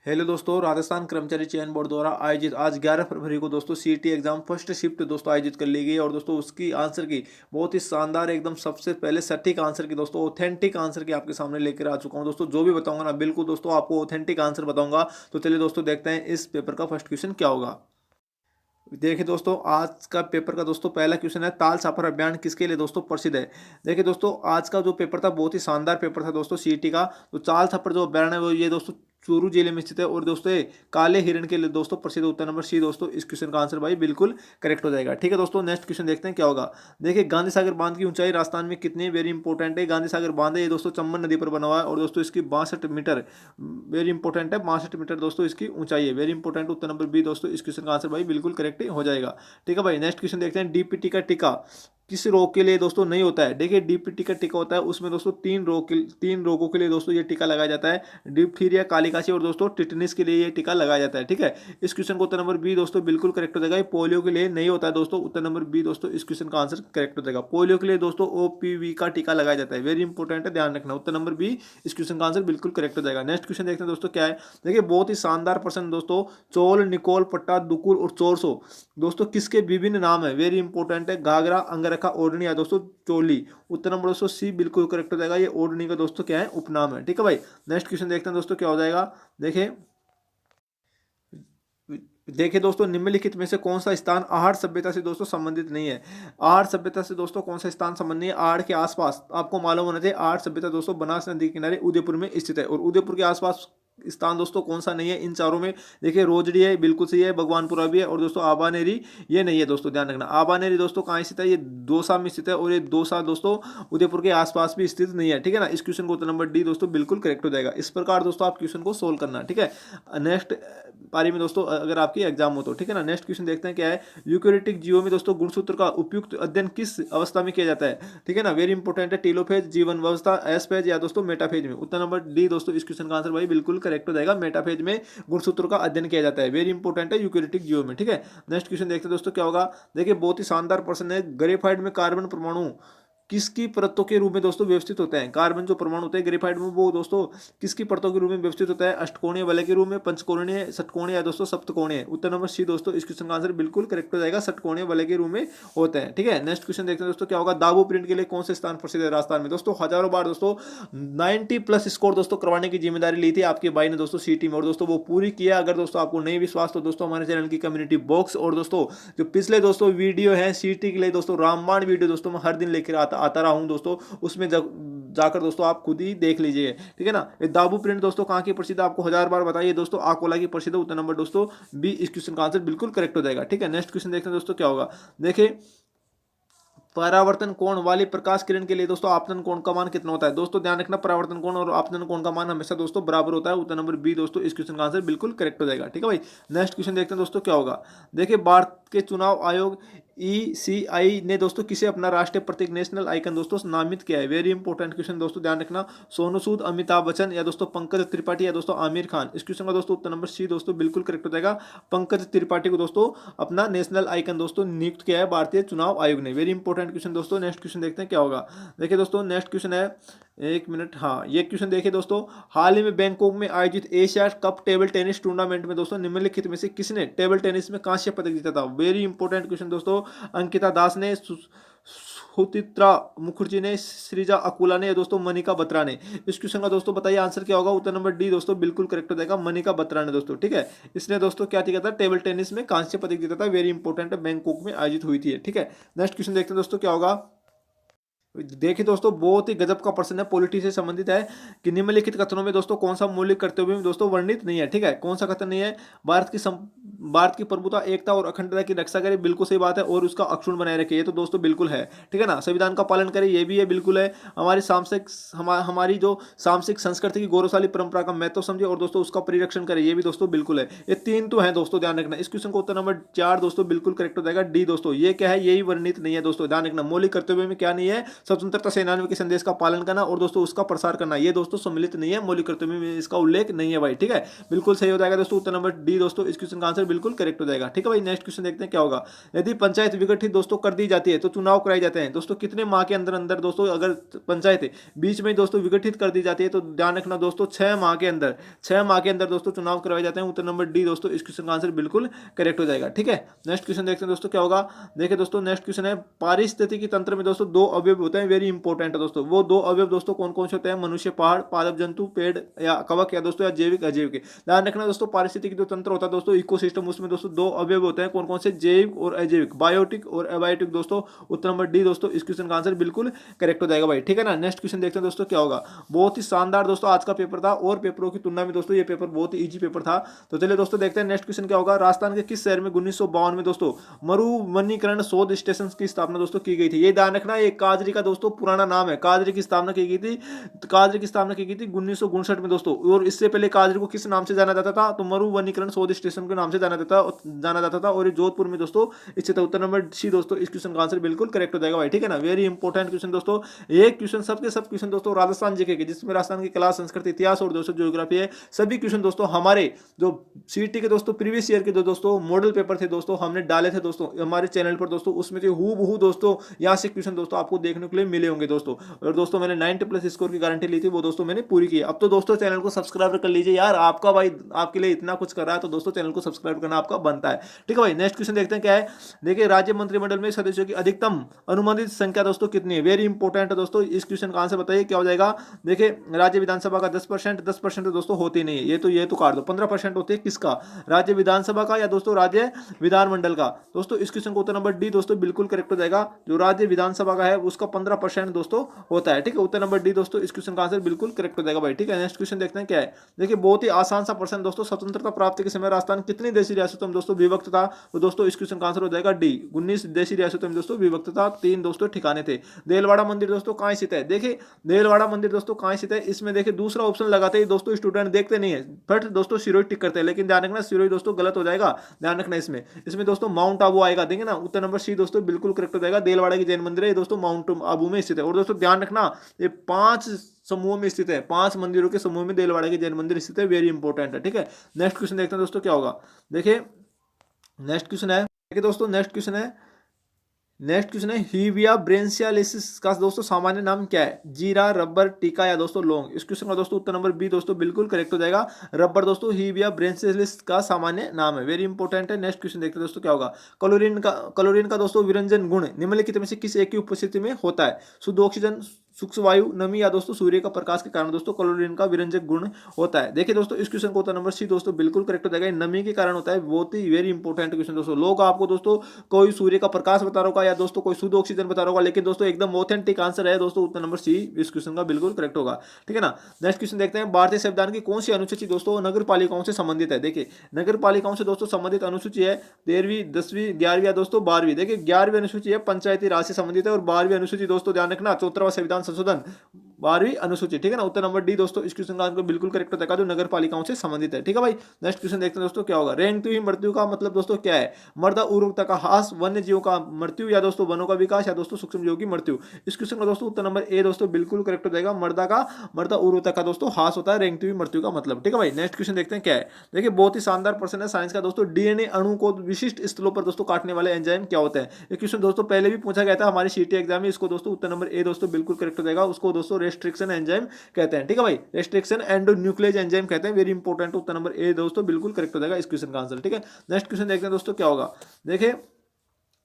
Hello दोस्तों, राजस्थान कर्मचारी चयन बोर्ड द्वारा आयोजित आज 11 फरवरी को दोस्तों सीईटी एग्जाम फर्स्ट शिफ्ट दोस्तों आयोजित कर ली गई और दोस्तों उसकी आंसर की बहुत ही शानदार एकदम सबसे पहले सटीक आंसर की दोस्तों ऑथेंटिक आंसर की आपके सामने लेकर आ चुका हूं। दोस्तों जो भी बताऊंगा ना बिल्कुल दोस्तों आपको ऑथेंटिक आंसर बताऊंगा। तो चलिए दोस्तों देखते हैं इस पेपर का फर्स्ट क्वेश्चन क्या होगा। देखिए दोस्तों आज का पेपर का दोस्तों पहला क्वेश्चन है, ताल छापर अभियान किसके लिए दोस्तों प्रसिद्ध है। देखिए दोस्तों आज का जो पेपर था बहुत ही शानदार पेपर था दोस्तों सीईटी का। तो ताल छापर जो अभ्यारण्य है वो ये दोस्तों चूरू जिले में स्थित है और दोस्तों ये काले हिरण के लिए दोस्तों प्रसिद्ध। उत्तर नंबर सी दोस्तों इस क्वेश्चन का आंसर भाई बिल्कुल करेक्ट हो जाएगा। ठीक है दोस्तों नेक्स्ट क्वेश्चन देखते हैं क्या होगा। देखिए गांधी सागर बांध की ऊंचाई राजस्थान में कितनी, वेरी इंपॉर्टेंट है। गांधी सागर बांध है ये दोस्तों चंबल नदी पर बना हुआ है और दोस्तों इसकी 62 मीटर, वेरी इंपॉर्टेंट है, 62 मीटर दोस्तों इसकी ऊंचाई है, वेरी इंपॉर्टेंट। उत्तर नंबर बी दोस्तों इस क्वेश्चन का आंसर भाई बिल्कुल करेक्ट हो जाएगा। ठीक है भाई नेक्स्ट क्वेश्चन देखते हैं, डीपीटी का टीका किस रोग के लिए दोस्तों नहीं होता है। देखिए डीपीटी का टीका होता है उसमें दोस्तों तीन रोगों के लिए दोस्तों ये टीका लगाया जाता है, डिप्थीरिया, कालिकाशी और दोस्तों टिटनिस के लिए ये टीका लगाया जाता है। ठीक है इस क्वेश्चन को उत्तर नंबर बी दोस्तों बिल्कुल करेक्ट हो जाएगा। पोलियो के लिए नहीं होता है दोस्तों, उत्तर नंबर बी दोस्तों इस क्वेश्चन का आंसर करेक्ट हो जाएगा। पोलियो के लिए दोस्तों ओपीवी का टीका लगाया जाता है, वेरी इंपॉर्टेंट है, ध्यान रखना। उत्तर नंबर बी इस क्वेश्चन का आंसर बिल्कुल करेक्ट हो जाएगा। नेक्स्ट क्वेश्चन देखते हैं दोस्तों क्या है। देखिए बहुत ही शानदार प्रश्न दोस्तों, चोल, निकोल, पट्टा, दुकुर और चोरसो दोस्तों किसके विभिन्न नाम है, वेरी इंपॉर्टेंट है। घाघरा, अंगरखा, ओढ़नी या दोस्तों चोली। उत्तर नंबर दोस्तों सी बिल्कुल करेक्ट हो जाएगा। ये ओढ़नी का दोस्तों क्या है, उपनाम है। ठीक है भाई नेक्स्ट क्वेश्चन देखते हैं दोस्तों क्या हो जाएगा। देखिए देखिए दोस्तों निम्नलिखित में से कौन सा स्थान आहड़ सभ्यता से दोस्तों संबंधित नहीं है। आहड़ सभ्यता से दोस्तों कौन सा स्थान संबंधित नहीं है। आहड़ के आसपास आपको मालूम होना चाहिए, आहड़ सभ्यता दोस्तों बनास नदी के किनारे उदयपुर में स्थित है और उदयपुर के आसपास स्थान दोस्तों कौन सा नहीं है इन चारों में। देखिए रोजड़ी है बिल्कुल सही है, भगवानपुरा भी है और दोस्तों आबानेरी ये नहीं है दोस्तों, ध्यान रखना। आबानेरी दोस्तों कहाँ स्थित है, ये दौसा में स्थित है और ये दौसा दोस्तों उदयपुर के आसपास भी स्थित नहीं है। ठीक है ना, इस क्वेश्चन को उत्तर नंबर डी दोस्तों बिल्कुल करेक्ट हो जाएगा। इस प्रकार दोस्तों आप क्वेश्चन को सोल्व करना। ठीक है नेक्स्ट पारी में दोस्तों अगर आपकी एग्जाम हो तो। ठीक है ना नेक्स्ट क्वेश्चन देखते हैं क्या है। यूकेरियोटिक जीवों में दोस्तों गुणसूत्र का उपयुक्त अध्ययन किस अवस्था में किया जाता है। ठीक है ना वेरी इंपॉर्टेंट है, टीलोफेज, जीवन व्यवस्था, एस फेज या दोस्तों मेटाफेज में। उत्तर नंबर डी दोस्तों इस क्वेश्चन का आंसर भाई बिल्कुल करेक्ट हो जाएगा। मेटाफेज में गुणसूत्र का अध्ययन किया जाता है, वेरी इंपॉर्टेंट है यूकेरियोटिक जीवों में। ठीक है नेक्स्ट क्वेश्चन देखते हैं दोस्तों क्या होगा। देखिए बहुत ही शानदार प्रश्न है, ग्रेफाइट में कार्बन परमाणु किसकी परतों के रूप में दोस्तों व्यवस्थित होते हैं। कार्बन जो परमाणु होते हैं ग्रेफाइट में वो दोस्तों किसकी परतों के रूप में व्यवस्थित होता है, अष्टकोणीय वलय के रूप में, पंचकोणीय, षटकोणीय या दोस्तों सप्तकोणीय। उत्तर नंबर सी दोस्तों इस क्वेश्चन का आंसर बिल्कुल करेक्ट हो जाएगा, षटकोणीय वलय के रूप में होते हैं। ठीक है नेक्स्ट क्वेश्चन देखते हैं दोस्तों क्या होगा। दाबू प्रिंट के लिए कौन से स्थान प्रसिद्ध है राजस्थान में। दोस्तों हजारों बार दोस्तों 90+ स्कोर दोस्तों करवाने की जिम्मेदारी ली थी आपके भाई ने दोस्तों सीटी में और दोस्तों वो पूरी किया। अगर दोस्तों आपको नहीं विश्वास तो दोस्तों हमारे चैनल की कम्युनिटी बॉक्स और दोस्तों जो पिछले दोस्तों वीडियो है सीटी के लिए दोस्तों रामबाण वीडियो दोस्तों मैं हर दिन लेकर आता रहा हूं दोस्तों, उसमें जाकर दोस्तों आप खुद ही देख लीजिए। ठीक है ना, ये दाबू प्रिंट दोस्तों कहां की प्रसिद्ध आपको हजार बार बताइए दोस्तों, आकोला की प्रसिद्ध। उत्तर नंबर दोस्तों बी इस क्वेश्चन का आंसर बिल्कुल करेक्ट हो जाएगा। ठीक है नेक्स्ट क्वेश्चन देखते हैं दोस्तों क्या होगा। देखिए परावर्तन कोण वाली प्रकाश किरण के लिए दोस्तों आपतन कोण का मान कितना होता है। दोस्तों ध्यान रखना परावर्तन कोण और आपतन कोण का मान हमेशा दोस्तों बराबर होता है। उत्तर नंबर बी दोस्तों इस क्वेश्चन का आंसर बिल्कुल करेक्ट हो जाएगा। ठीक है भाई नेक्स्ट क्वेश्चन देखते हैं दोस्तों क्या होगा। देखिए भारत के चुनाव आयोग ईसीआई ने दोस्तों किसे अपना राष्ट्रीय प्रतीक नेशनल आइकन दोस्तों नामित किया है। वेरी इंपॉर्टेंट क्वेश्चन दोस्तों, ध्यान रखना। सोनू सूद, अमिताभ बच्चन या दोस्तों पंकज त्रिपाठी या दोस्तों आमिर खान। इस क्वेश्चन का दोस्तों उत्तर नंबर सी दोस्तों बिल्कुल करेक्ट हो जाएगा। पंकज त्रिपाठी को दोस्तों अपना नेशनल आइकन दोस्तों नियुक्त किया है भारतीय चुनाव आयोग ने। वेरी इंपॉर्टेंट क्वेश्चन दोस्तों नेक्स्ट क्वेश्चन देखते हैं क्या होगा। देखिए दोस्तों नेक्स्ट क्वेश्चन है, एक मिनट, हाँ ये क्वेश्चन देखिए दोस्तों। हाल ही में बैंकॉक में आयोजित Asia cup table tennis tournament में दोस्तों निम्नलिखित में से किसने टेबल टेनिस में कांस्य पदक जीता था। वेरी इंपॉर्टेंट क्वेश्चन दोस्तों, अंकिता दास ने, सुचित्रा मुखर्जी ने, सृजा अकुला ने या दोस्तों मनिका बत्रा ने। इस क्वेश्चन का दोस्तों बताइए आंसर क्या होगा। उत्तर नंबर डी दोस्तों बिल्कुल करेक्ट हो जाएगा, मनिका बत्रा ने दोस्तों। ठीक है इसने दोस्तों क्या जीता था, टेबल टेनिस में कांस्य पदक जीता था, वेरी इंपॉर्टेंट है, बैंकॉक में आयोजित हुई थी। ठीक है नेक्स्ट क्वेश्चन देखते हैं दोस्तों क्या होगा। देखिए दोस्तों बहुत ही गजब का प्रश्न है, पॉलिटी से संबंधित है कि निम्नलिखित कथनों में दोस्तों कौन सा मौलिक कर्तव्य में दोस्तों वर्णित नहीं है। ठीक है कौन सा कथन नहीं है। भारत की प्रभुता, एकता और अखंडता की रक्षा करे, बिल्कुल सही बात है, और उसका अक्षुण्ण बनाए रखे, ये तो दोस्तों बिल्कुल है। ठीक है ना, संविधान का पालन करे, ये भी है, बिल्कुल है। हमारी जो सांस्कृतिक संस्कृति की गौरवशाली परंपरा का महत्व समझे और दोस्तों उसका परिरक्षण करे, ये भी दोस्तों बिल्कुल है। ये तीन तो है दोस्तों, ध्यान रखना। इस क्वेश्चन को उत्तर नंबर 4 दोस्तों बिल्कुल करेक्ट हो जाएगा, डी दोस्तों। ये क्या है, यही वर्णित नहीं है दोस्तों, ध्यान रखना। मौलिक कर्तव्य में क्या नहीं है, स्वतंत्रता सेनानियों के संदेश का पालन करना और दोस्तों उसका प्रसार करना, ये दोस्तों सम्मिलित नहीं है, मौलिक कर्तव्यों में इसका उल्लेख नहीं है भाई। ठीक है, बिल्कुल सही हो जाएगा दोस्तों उत्तर नंबर डी दोस्तों, इस क्वेश्चन का आंसर बिल्कुल करेक्ट हो जाएगा। ठीक है भाई, नेक्स्ट क्वेश्चन देखते हैं क्या होगा। यदि पंचायत विघटित दोस्तों कर दी जाती है तो चुनाव कराए जाते हैं दोस्तों कितने माह के अंदर अंदर दोस्तों, अगर पंचायत बीच में दोस्तों विघटित कर दी जाती है तो ध्यान रखना दोस्तों 6 माह के अंदर, 6 माह के अंदर दोस्तों चुनाव करवाए जाते हैं। उत्तर नंबर डी दोस्तों, इस क्वेश्चन का आंसर बिल्कुल करेक्ट हो जाएगा। ठीक है, नेक्स्ट क्वेश्चन देखते हैं दोस्तों क्या होगा। देखिए दोस्तों नेक्स्ट क्वेश्चन है, पारिस्थितिकी तंत्र में दोस्तों 2 अवयव होते हैं, वेरी इंपॉर्टेंट है दोस्तों। वो 2 अवयव दोस्तों कौन कौन से होते हैं, मनुष्य, पहाड़, पादप जंतु, पेड़ या कवक, या दोस्तों या जैविक अजैविक। ध्यान रखना दोस्तों, पारिस्थितिकी जो तंत्र होता है दोस्तों, इकोसिस्टम, उसमें दोस्तों 2 अवयव होते हैं, कौन कौन से, जैविक और अजैविक, बायोटिक और एबायोटिक दोस्तों। उत्तर नंबर डी दोस्तों, इस क्वेश्चन का आंसर बिल्कुल करेक्ट हो जाएगा भाई। ठीक है ना, नेक्स्ट क्वेश्चन देखते हैं दोस्तों क्या होगा। बहुत ही शानदार दोस्तों आज का पेपर था, और पेपरों की तुलना में दोस्तों ये पेपर बहुत ही इजी पेपर था। तो चलिए दोस्तों देखते हैं नेक्स्ट क्वेश्चन क्या होगा। राजस्थान के किस शहर में 1952 में दोस्तों मरुवनीकरण शोध स्टेशन की स्थापना दोस्तों की गई थी। ये ध्यान रखना, ये काजरी का दोस्तों पुराना नाम है, काजरी की स्थापना की गई थी, काजरी की स्थापना की गई थी 1959 में दोस्तों। और इससे पहले काजरी को किस नाम से जाना जाता था, तो मरुवनीकरण शोध स्टेशन के नाम से जाना जाता था, और ये जोधपुर में दोस्तों स्थित है। उत्तर नंबर सी दोस्तों, इस क्वेश्चन का आंसर बिल्कुल करेक्ट हो जाएगा भाई। ठीक है ना, वेरी इंपॉर्टेंट क्वेश्चन दोस्तों। एक क्वेश्चन सबके सब क्वेश्चन दोस्तों राजस्थान जीके के, जिसमें राजस्थान की कला, संस्कृति, इतिहास और दोस्तों ज्योग्राफी है, सभी क्वेश्चन दोस्तों हमारे जो सीटी के दोस्तों प्रीवियस ईयर के जो दोस्तों मॉडल पेपर थे दोस्तों, हमने डाले थे दोस्तों हमारे चैनल पर दोस्तों, उसमें से हूबहू दोस्तों यहाँ से क्वेश्चन दोस्तों आपको देखने के लिए मिले होंगे दोस्तों। और दोस्तों मैंने 90+ स्कोर की गारंटी ली थी, वो दोस्तों मैंने पूरी की। अब तो दोस्तों चैनल को सब्सक्राइब कर लीजिए यार, आपका भाई आपके लिए इतना कुछ कर रहा है, तो दोस्तों चैनल को सब्सक्राइब करना आपका बनता है। ठीक है भाई, नेक्स्ट क्वेश्चन देखते हैं क्या है। देखिए, राज्य मंत्रिमंडल में सदस्यों की अधिकतम अनुमोदित संख्या दोस्तों कितनी है, वेरी इंपॉर्टेंट है दोस्तों। इस क्वेश्चन का आंसर बताइए क्या हो जाएगा। देखिए, राज्य विधानसभा का 10%, 10% दोस्तों होती नहीं है, ये तो काट दो। 15% होती है किसका, राज्य विधानसभा का या दोस्तों राज्य विधानमंडल का। दोस्तों इस क्वेश्चन को उत्तर नंबर डी दोस्तों बिल्कुल करेक्ट हो जाएगा। जो राज्य विधानसभा का है उसका 15% दोस्तों होता है। ठीक है, उत्तर नंबर डी दोस्तों, इस क्वेश्चन का आंसर बिल्कुल करेक्ट हो जाएगा भाई। ठीक है, नेक्स्ट क्वेश्चन देखते हैं क्या है। देखिए, बहुत ही आसान सा प्रश्न दोस्तों, स्वतंत्रता प्राप्ति के समय राजस्थान कितनी देशी रियासतों में दोस्तों विभक्त था, तो दोस्तों इस क्वेश्चन का आंसर हो जाएगा डी, 19 देशी रियासतों में दोस्तों विभक्त था। 3 दोस्तों ठिकाने थे। देलवाड़ा मंदिर दोस्तों कहाँ स्थित है, देखिए देलवाड़ा मंदिर दोस्तों कहाँ स्थित है, इसमें देखिए दूसरा ऑप्शन लगाते ही दोस्तों स्टूडेंट देखते नहीं है, बट दोस्तों सिरोही टिक करते हैं, लेकिन ध्यान रखना सिरोही दोस्तों गलत हो जाएगा। ध्यान रखना इसमें दोस्तों माउंट आबू आएगा, देंगे ना, उत्तर नंबर सी दोस्तों बिल्कुल करेक्ट हो जाएगा। देलवाड़ा की जैन मंदिर है दोस्तों, माउंट आबू में स्थित है। और दोस्तों ध्यान रखना, ये 5 समूहों में स्थित है, 5 मंदिरों के समूह में देलवाड़ा की जैन मंदिर स्थित है, वेरी इंपॉर्टेंट है। ठीक है, नेक्स्ट क्वेश्चन देखते हैं दोस्तों क्या होगा। देखिए नेक्स्ट क्वेश्चन है, देखिए दोस्तों नेक्स्ट क्वेश्चन है हीविया ब्रेंशियालिसिस का दोस्तों सामान्य नाम क्या है, जीरा, रबर, टीका या दोस्तों लौंग। इस क्वेश्चन का दोस्तों उत्तर नंबर बी दोस्तों बिल्कुल करेक्ट हो जाएगा। रबर दोस्तों हीविया ब्रेंशियालिसिस का सामान्य नाम है, वेरी इंपॉर्टेंट है। नेक्स्ट क्वेश्चन देखते हैं दोस्तों क्या होगा। क्लोरीन का दोस्तों विरंजन गुण निम्नलिखित में से किस एक की उपस्थिति में होता है, शुद्ध ऑक्सीजन, सूक्ष्म वायु, नमी या दोस्तों सूर्य का प्रकाश के कारण दोस्तों क्लोरीन का विरंजक गुण होता है। देखिए दोस्तों इस क्वेश्चन को उत्तर नंबर सी दोस्तों बिल्कुल करेक्ट हो जाएगा, नमी के कारण होता है। बहुत ही वेरी इंपॉर्टेंट क्वेश्चन दोस्तों। लोग आपको दोस्तों कोई सूर्य का प्रकाश बता रहा होगा या दोस्तों कोई शुद्ध ऑक्सीजन बता रहा होगा, लेकिन दोस्तों एकदम ऑथेंटिक आंसर है दोस्तों उत्तर नंबर सी, इस क्वेश्चन का बिल्कुल करेक्ट होगा। ठीक है ना, नेक्स्ट क्वेश्चन देखते हैं। भारतीय संविधान की कौन सी अनुसूची दोस्तों नगर पालिकाओं से संबंधित है। देखिए नगर पालिकाओं से दोस्तों संबंधित अनुसूची है 13वीं, 10वीं, 11वीं या दोस्तों 12वीं। देखिए 11वीं अनुसूची है पंचायती राज से संबंधित है, और 12वीं अनुसूची दोस्तों ध्यान रखना 74वां संविधान संशोधन 12वीं अनुसूची। ठीक है ना, उत्तर नंबर डी दोस्तों इस क्वेश्चन का आंसर बिल्कुल करेक्ट होता है, जो नगर पालिकाओं से संबंधित है। ठीक है भाई, नेक्स्ट क्वेश्चन देखते हैं दोस्तों क्या होगा। रेंगती हुई मृत्यु का मतलब दोस्तों क्या है, मृदा उर्वरता का ह्रास, वन्य जीवों का मृत्यु या दोस्तों वनों का विकास या दोस्तों सूक्ष्म जीवों की मृत्यु। इस क्वेश्चन का दोस्तों उत्तर नंबर ए दोस्तों बिल्कुल करेक्ट हो जाएगा। मृदा उर्वरता का दोस्तों ह्रास होता है रेंगती हुई मृत्यु का मतलब। ठीक है भाई, नेक्स्ट क्वेश्चन देखते हैं क्या है। देखिए बहुत ही शानदार प्रश्न है साइंस का दोस्तों, डीएनए अणु को विशिष्ट स्थलों पर दोस्तों काटने वाले एंजाइम क्या होते हैं। ये क्वेश्चन दोस्तों पहले भी पूछा गया था हमारे सीटी एग्जाम में, इसको दोस्तों उत्तर नंबर ए दोस्तों बिल्कुल करेक्ट हो जाएगा। उसको दोस्तों रेस्ट्रिक्शन एंजाइम कहते हैं। ठीक है भाई, रेस्ट्रिक्शन एंडोन्यूक्लियस एंजाइम कहते हैं, very important. Uttar number A दोस्तों बिल्कुल करेक्ट हो जाएगा इस क्वेश्चन का आंसर। ठीक है, नेक्स्ट क्वेश्चन देखते हैं दोस्तों क्या होगा। देखिए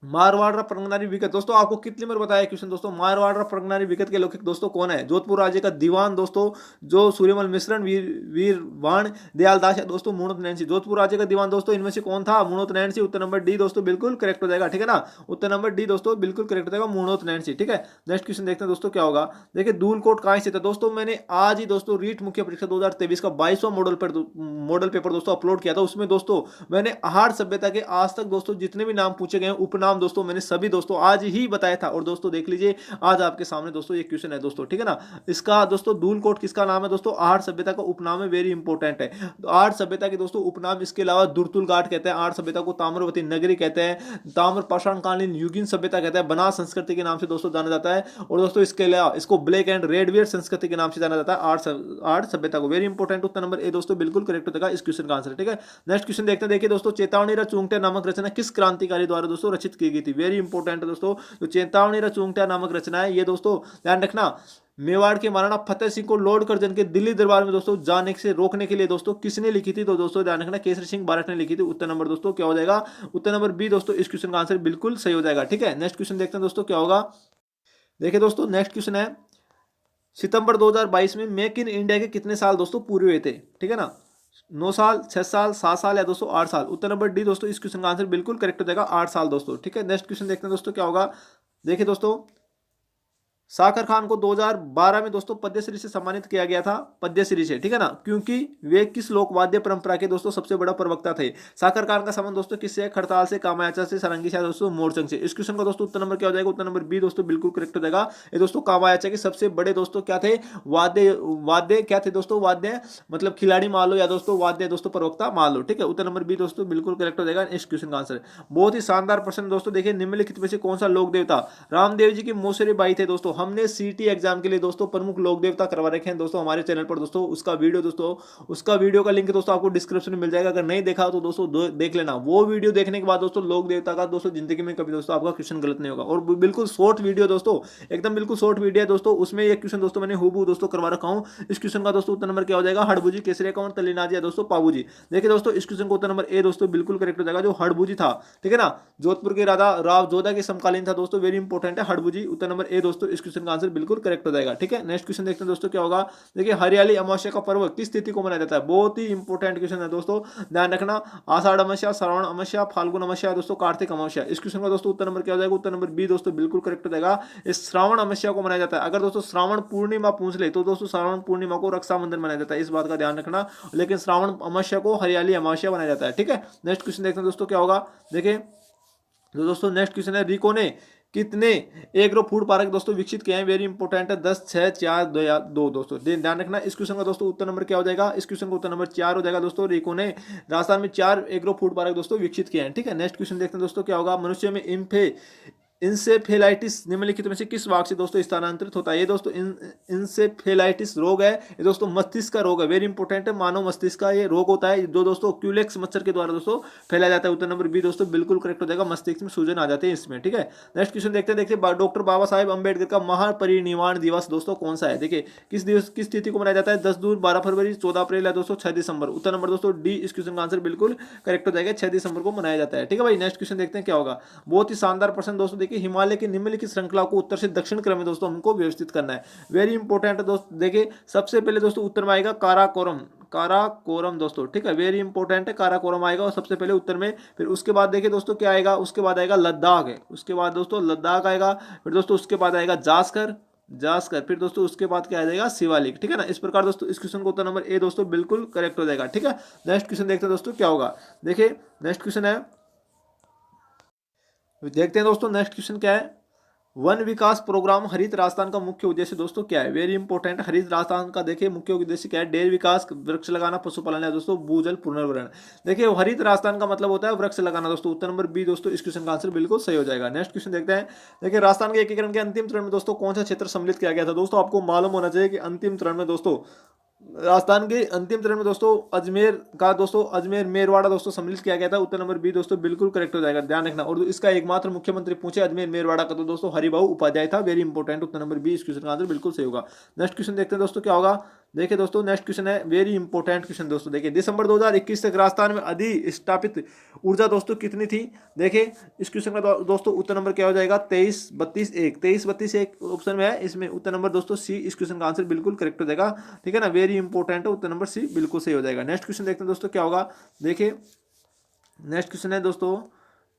मारवाड़ प्रगनारी विगत दोस्तों आपको कितनी बार बताया क्वेश्चन दोस्तों, मारवाड़ प्रगनारी विगत के लेखक दोस्तों कौन है। जोधपुर राज्य का दीवान दोस्तों जो सूर्यमल मिश्रण, वीर वाण दयाल दास या दोस्तों मुणोत नैन। जोधपुर राज्य का दीवान दोस्तों इनमें से कौन था, मुणोत नैन। उत्तर नंबर डी दोस्तों बिल्कुल करेक्ट हो जाएगा। ठीक है ना, उत्तर नंबर डी दोस्तों बिल्कुल करेक्ट हो जाएगा, मुणोत नैन। ठीक है, नेक्स्ट क्वेश्चन देखते हैं दोस्तों क्या होगा। देखिए धूलकोट कहाँ स्थित है दोस्तों, मैंने आज ही दोस्तों रीट मुख्य परीक्षा 2023 का 22वां मॉडल पेपर दोस्तों अपलोड किया था। उसमें दोस्तों मैंने आहार सभ्यता के आज तक दोस्तों जितने भी नाम पूछे गए उपनाम नाम दोस्तों मैंने सभी दोस्तों आज ही बताया था। और दोस्तों देख लीजिए आज आपके सामने दोस्तों ये क्वेश्चन है दोस्तों, ठीक है ना। इसका दोस्तों धूलकोट किसका नाम है दोस्तों, आर्य सभ्यता का उपनाम है, वेरी इंपॉर्टेंट है। तो आर्य सभ्यता के दोस्तों उपनाम इसके अलावा दुर्तुल घाट कहते हैं, आर्य सभ्यता को ताम्रवती नगरी कहते हैं, ताम्र पाषाणकालीन युगीन सभ्यता कहते हैं, बनास संस्कृति के नाम से दोस्तों जाना जाता है। और दोस्तों इसके अलावा इसको ब्लैक एंड रेडवेयर संस्कृति के नाम से जाना जाता है, आर्य सभ्यता को। Very important, Uttar number A दोस्तों बिल्कुल करेक्ट हो जाएगा इस क्वेश्चन का आंसर, ठीक है। नेक्स्ट क्वेश्चन देखते हैं, देखिए दोस्तों चेतावनी चूंगटिया नामक रचना किस क्रांतिकारी द्वारा दोस्तों रचित की गई थी। वेरी इंपॉर्टेंट दोस्तों, जो चेतावनी चूंगटिया नामक रचना है ये दोस्तों ध्यान रखना, मेवाड़ के महाराणा फतेह सिंह को लॉर्ड कर्जन के दिल्ली दरबार में दोस्तों जाने से रोकने के लिए दोस्तों किसने लिखी थी, तो दोस्तों ध्यान रखना केसरी सिंह बारठ ने लिखी थी। उत्तर नंबर दोस्तों क्या हो जाएगा, उत्तर नंबर बी दोस्तों इस क्वेश्चन का आंसर बिल्कुल सही हो जाएगा, ठीक है। नेक्स्ट क्वेश्चन देखते हैं दोस्तों क्या होगा। देखिए दोस्तों नेक्स्ट क्वेश्चन है, सितंबर 2022 में मेक इन इंडिया के कितने साल दोस्तों पूरे हुए थे, ठीक है ना। 9 साल, 6 साल, 7 साल या दोस्तों 8 साल। उत्तर नंबर डी दोस्तों इस क्वेश्चन का आंसर बिल्कुल करेक्ट हो जाएगा 8 साल दोस्तों, ठीक है। नेक्स्ट क्वेश्चन देखते हैं दोस्तों क्या होगा। देखिए दोस्तों साकर खान को 2012 में दोस्तों पद्मश्री से सम्मानित किया गया था, पद्मश्री से, ठीक है ना, क्योंकि वे किस लोकवाद्य परंपरा के दोस्तों सबसे बड़ा प्रवक्ता थे। साकर खान का संबंध दोस्तों किससे, खड़ताल से, कामायाचा से, सारंगी से, दोस्तों मोरचंग से। इस क्वेश्चन का दोस्तों उत्तर नंबर क्या हो जाएगा, उत्तर नंबर बी दोस्तों बिल्कुल करेक्ट हो जाएगा। ये दोस्तों कामायाचा के सबसे बड़े दोस्तों क्या थे, वाद्य क्या थे दोस्तों, वाद्य मतलब खिलाड़ी मान लो या दोस्तों वाद्य दोस्तों प्रवक्ता मान लो, ठीक है। उत्तर नंबर बी दोस्तों बिल्कुल करेक्ट हो जाएगा इस क्वेश्चन का आंसर। बहुत ही शानदार प्रश्न दोस्तों। देखिए निम्नलिखित में से कौन सा लोक देवता रामदेव जी के मौसेरे भाई थे दोस्तों। हमने सीटी एग्जाम के लिए दोस्तों प्रमुख लोक देवता करवा रखे हैं दोस्तों हमारे चैनल पर दोस्तों, उसका वीडियो का लिंक दोस्तों आपको डिस्क्रिप्शन में मिल जाएगा। अगर नहीं देखा तो दोस्तों देख लेना। वो वीडियो देखने के बाद दोस्तों लोक देवता का दोस्तों जिंदगी में कभी दोस्तों आपका क्वेश्चन गलत नहीं होगा। और बिल्कुल शॉर्ट वीडियो दोस्तों, एकदम बिल्कुल शॉर्ट वीडियो है दोस्तों, उसमें ये क्वेश्चन दोस्तों मैंने हूबहू दोस्तों करवा रखा हूं। इस क्वेश्चन का दोस्तों उत्तर नंबर क्या हो जाएगा, हड़बूजी, केसरिया कौन, तलीनाजी या दोस्तों पाबूजी। देखिए दोस्तों इस क्वेश्चन का उत्तर नंबर ए दोस्तों बिल्कुल करेक्ट हो जाएगा, जो हड़बूजी था, ठीक है ना, जोधपुर के राजा राव जोधा के समकालीन था दोस्तों। वेरी इंपॉर्टेंट है हड़बूजी। उत्तर नंबर ए दोस्तों इस क्वेश्चन का आंसर बिल्कुल करेक्ट हो जाएगा, ठीक है। नेक्स्ट क्वेश्चन देखते हैं दोस्तों क्या होगा। देखिए हरियाली अमावस्या का पर्व किस तिथि को मनाया जाता है। बहुत ही इंपॉर्टेंट क्वेश्चन है दोस्तों, ध्यान रखना। आषाढ़ अमावस्या, श्रावण अमावस्या, फाल्गुन अमावस्या, दोस्तों कार्तिक अमावस्या। इस क्वेश्चन का दोस्तों उत्तर नंबर क्या हो जाएगा, उत्तर नंबर बी दोस्तों बिल्कुल करेक्ट हो जाएगा। इस श्रावण अमावस्या को मनाया जाता है। अगर दोस्तों श्रावण पूर्णिमा पूछ ले तो दोस्तों श्रावण पूर्णिमा को रक्षाबंधन मनाया जाता है, इस बात का ध्यान रखना। लेकिन श्रावण अमावस्या को हरियाली अमावस्या मनाया जाता है, ठीक है। नेक्स्ट क्वेश्चन देखते हैं दोस्तों क्या होगा। देखिए तो दोस्तों नेक्स्ट क्वेश्चन है, रिको ने कितने एग्रो फूड पार्क दोस्तों विकसित किए हैं। वेरी इंपॉर्टेंट है, 10, 6, 4, 2 या 2 दोस्तों ध्यान रखना। इस क्वेश्चन का दोस्तों उत्तर नंबर क्या हो जाएगा, इस क्वेश्चन का उत्तर नंबर 4 हो जाएगा दोस्तों। रिको ने राजस्थान में 4 एग्रो फूड पार्क दोस्तों विकसित किए हैं, ठीक है। नेक्स्ट क्वेश्चन देखते हैं दोस्तों क्या होगा। मनुष्य में इंसेफेलाइटिस निम्नलिखित में से किस वाक से दोस्तों स्थानांतरित होता है। ये दोस्तों इंसेफेलाइटिस रोग है, ये दोस्तों मस्तिष्क का रोग है। वेरी इंपॉर्टेंट है, मानव मस्तिष्क का ये रोग होता है जो दोस्तों क्यूलेक्स मच्छर के द्वारा दोस्तों फैलाया जाता है। उत्तर नंबर बी दोस्तों बिल्कुल करेक्ट हो जाएगा, मस्तिष्क में सूजन आ जाते हैं इसमें, ठीक है। नेक्स्ट क्वेश्चन देखते हैं डॉक्टर बाबा साहेब अम्बेडकर का महापरिनिर्वाण दिवस दोस्तों कौन सा है। देखिए किस दिवस किस तिथि को मनाया जाता है, 10 जून, 12 फरवरी, 14 अप्रैल या दोस्तों 6 दिसंबर। उत्तर नंबर दोस्तों डी इस क्वेश्चन का आंसर बिल्कुल करेक्ट हो जाएगा, 6 दिसंबर को मनाया जाता है, ठीक है भाई। नेक्स्ट क्वेश्चन देखते हैं क्या होगा। बहुत ही शानदार प्रश्न दोस्तों। देखिए हिमालय के निम्नलिखित श्रृंखला को उत्तर से दक्षिण क्रम में दोस्तों हमको व्यवस्थित करना है। वेरी इंपॉर्टेंट है दोस्तों। देखिए सबसे पहले दोस्तों उत्तर में आएगा काराकोरम दोस्तों, ठीक है। वेरी इंपॉर्टेंट है, काराकोरम आएगा और सबसे पहले उत्तर में। फिर उसके बाद देखिए दोस्तों क्या आएगा, उसके बाद आएगा लद्दाख है, उसके बाद दोस्तों लद्दाख आएगा। फिर दोस्तों उसके बाद आएगा जास्कर, फिर दोस्तों उसके बाद क्या आ जाएगा, शिवालिक, ठीक है ना। इस प्रकार दोस्तों इस क्वेश्चन को उत्तर नंबर ए दोस्तों बिल्कुल करेक्ट हो जाएगा, ठीक है। नेक्स्ट क्वेश्चन देखते हैं दोस्तों क्या होगा। देखिए नेक्स्ट क्वेश्चन है, देखते हैं दोस्तों नेक्स्ट क्वेश्चन क्या है। वन विकास प्रोग्राम हरित राजस्थान का मुख्य उद्देश्य दोस्तों क्या है। वेरी इंपॉर्टेंट, हरित राजस्थान का देखिए मुख्य उद्देश्य क्या है, डेयरी विकास, वृक्ष लगाना, पशुपालन है दोस्तों, भूजल पुनर्भरण। देखिए हरित राजस्थान का मतलब होता है वृक्ष लगाना दोस्तों। उत्तर नंबर बी दोस्तों इस क्वेश्चन का आंसर बिल्कुल सही हो जाएगा। नेक्स्ट क्वेश्चन देखते हैं। देखिए राजस्थान के एकीकरण के अंतिम चरण में दोस्तों कौन सा क्षेत्र सम्मिलित किया गया था। दोस्तों आपको मालूम होना चाहिए कि अंतिम चरण में दोस्तों राजस्थान के अंतिम चरण में दोस्तों अजमेर मेरवाड़ा दोस्तों सम्मिलित किया गया था। उत्तर नंबर बी दोस्तों बिल्कुल करेक्ट हो जाएगा, ध्यान रखना। और इसका एकमात्र मुख्यमंत्री पूछे अजमेर मेरवाड़ा का तो दोस्तों हरिभाऊ उपाध्याय था। वेरी इंपॉर्टेंट, उत्तर नंबर बी इस क्वेश्चन का आंसर बिल्कुल सही होगा। नेक्स्ट क्वेश्चन देखते हैं दोस्तों क्या होगा। देखिए दोस्तों नेक्स्ट क्वेश्चन है, वेरी इंपॉर्टेंट क्वेश्चन दोस्तों। देखिए दिसंबर 2021 तक राजस्थान में अधिस्थापित ऊर्जा दोस्तों कितनी थी। देखिए इस क्वेश्चन का दोस्तों उत्तर नंबर क्या हो जाएगा, 23-32-1 ऑप्शन में है, इसमें उत्तर नंबर दोस्तों सी इस क्वेश्चन का आंसर बिल्कुल करेक्ट हो जाएगा, ठीक है ना। वेरी इंपॉर्टेंट है, उत्तर नंबर सी बिल्कुल सही हो जाएगा। नेक्स्ट क्वेश्चन देखते हैं दोस्तों क्या होगा। देखिए नेक्स्ट क्वेश्चन है दोस्तों,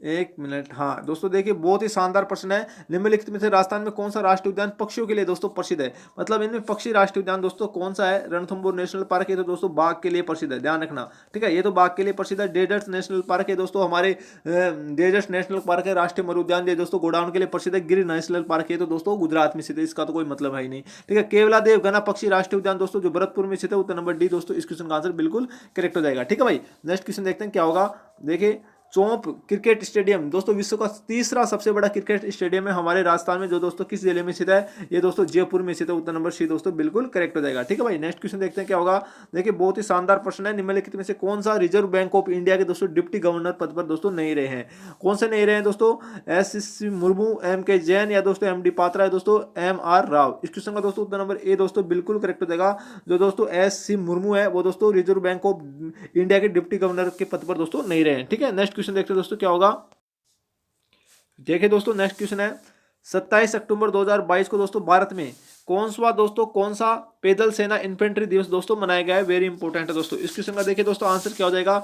एक मिनट, हाँ दोस्तों देखिए बहुत ही शानदार प्रश्न है। निम्नलिखित में से राजस्थान में कौन सा राष्ट्रीय उद्यान पक्षियों के लिए दोस्तों प्रसिद्ध है? मतलब इनमें पक्षी राष्ट्रीय उद्यान दोस्तों कौन सा है? रणथंभौर नेशनल पार्क, ये तो दोस्तों बाघ के लिए प्रसिद्ध है, ध्यान रखना, ठीक है, ये तो बाघ के लिए प्रसिद्ध है। डेजर्ट नेशनल पार्क है दोस्तों, हमारे डेजर्ट नेशनल पार्क है, राष्ट्रीय मरु उद्यान ये दोस्तों गोडाउन के लिए प्रसिद्ध है। गिर नेशनल पार्क है तो दोस्तों गुजरात में स्थित है, इसका तो कोई मतलब है ही नहीं, ठीक है। केवलादेव घना पक्षी राष्ट्रीय उद्यान दोस्तों जो भरतपुर में स्थित है, उत्तर नंबर डी दोस्तों इस क्वेश्चन का आंसर बिल्कुल करेक्ट हो जाएगा, ठीक है भाई। नेक्स्ट क्वेश्चन देखते हैं क्या होगा। देखिए चौंप क्रिकेट स्टेडियम दोस्तों विश्व का तीसरा सबसे बड़ा क्रिकेट स्टेडियम है हमारे राजस्थान में, जो दोस्तों किस जिले में स्थित है? ये दोस्तों जयपुर में स्थित है, उत्तर नंबर सी दोस्तों बिल्कुल करेक्ट हो जाएगा, ठीक है भाई। नेक्स्ट क्वेश्चन देखते हैं क्या होगा। देखिए बहुत ही शानदार प्रश्न है। निम्नलिखित में से कौन सा रिजर्व बैंक ऑफ इंडिया के दोस्तों डिप्टी गवर्नर पद पर दोस्तों नहीं रहे हैं? कौन से नहीं रहे हैं दोस्तों? एस मुर्मू, एम के जैन, या दोस्तों एम डी पात्रा, या दोस्तों एम आर राव। इस क्वेश्चन का दोस्तों उत्तर नंबर ए दोस्तों बिल्कुल करेक्ट हो जाएगा। जो दोस्तों एस सी मुर्मू है वो दोस्तों रिजर्व बैंक ऑफ इंडिया के डिप्टी गवर्नर के पद पर दोस्तों नहीं रहे हैं, ठीक है। नेक्स्ट क्वेश्चन देखते हैं दोस्तों क्या होगा। देखिए दोस्तों नेक्स्ट क्वेश्चन है 27 अक्टूबर 2022 को दोस्तों भारत में कौन सा पैदल सेना इन्फेंट्री दिवस दोस्तों मनाया गया है? वेरी इंपॉर्टेंट है दोस्तों। इस क्वेश्चन का देखिए दोस्तों आंसर क्या हो जाएगा।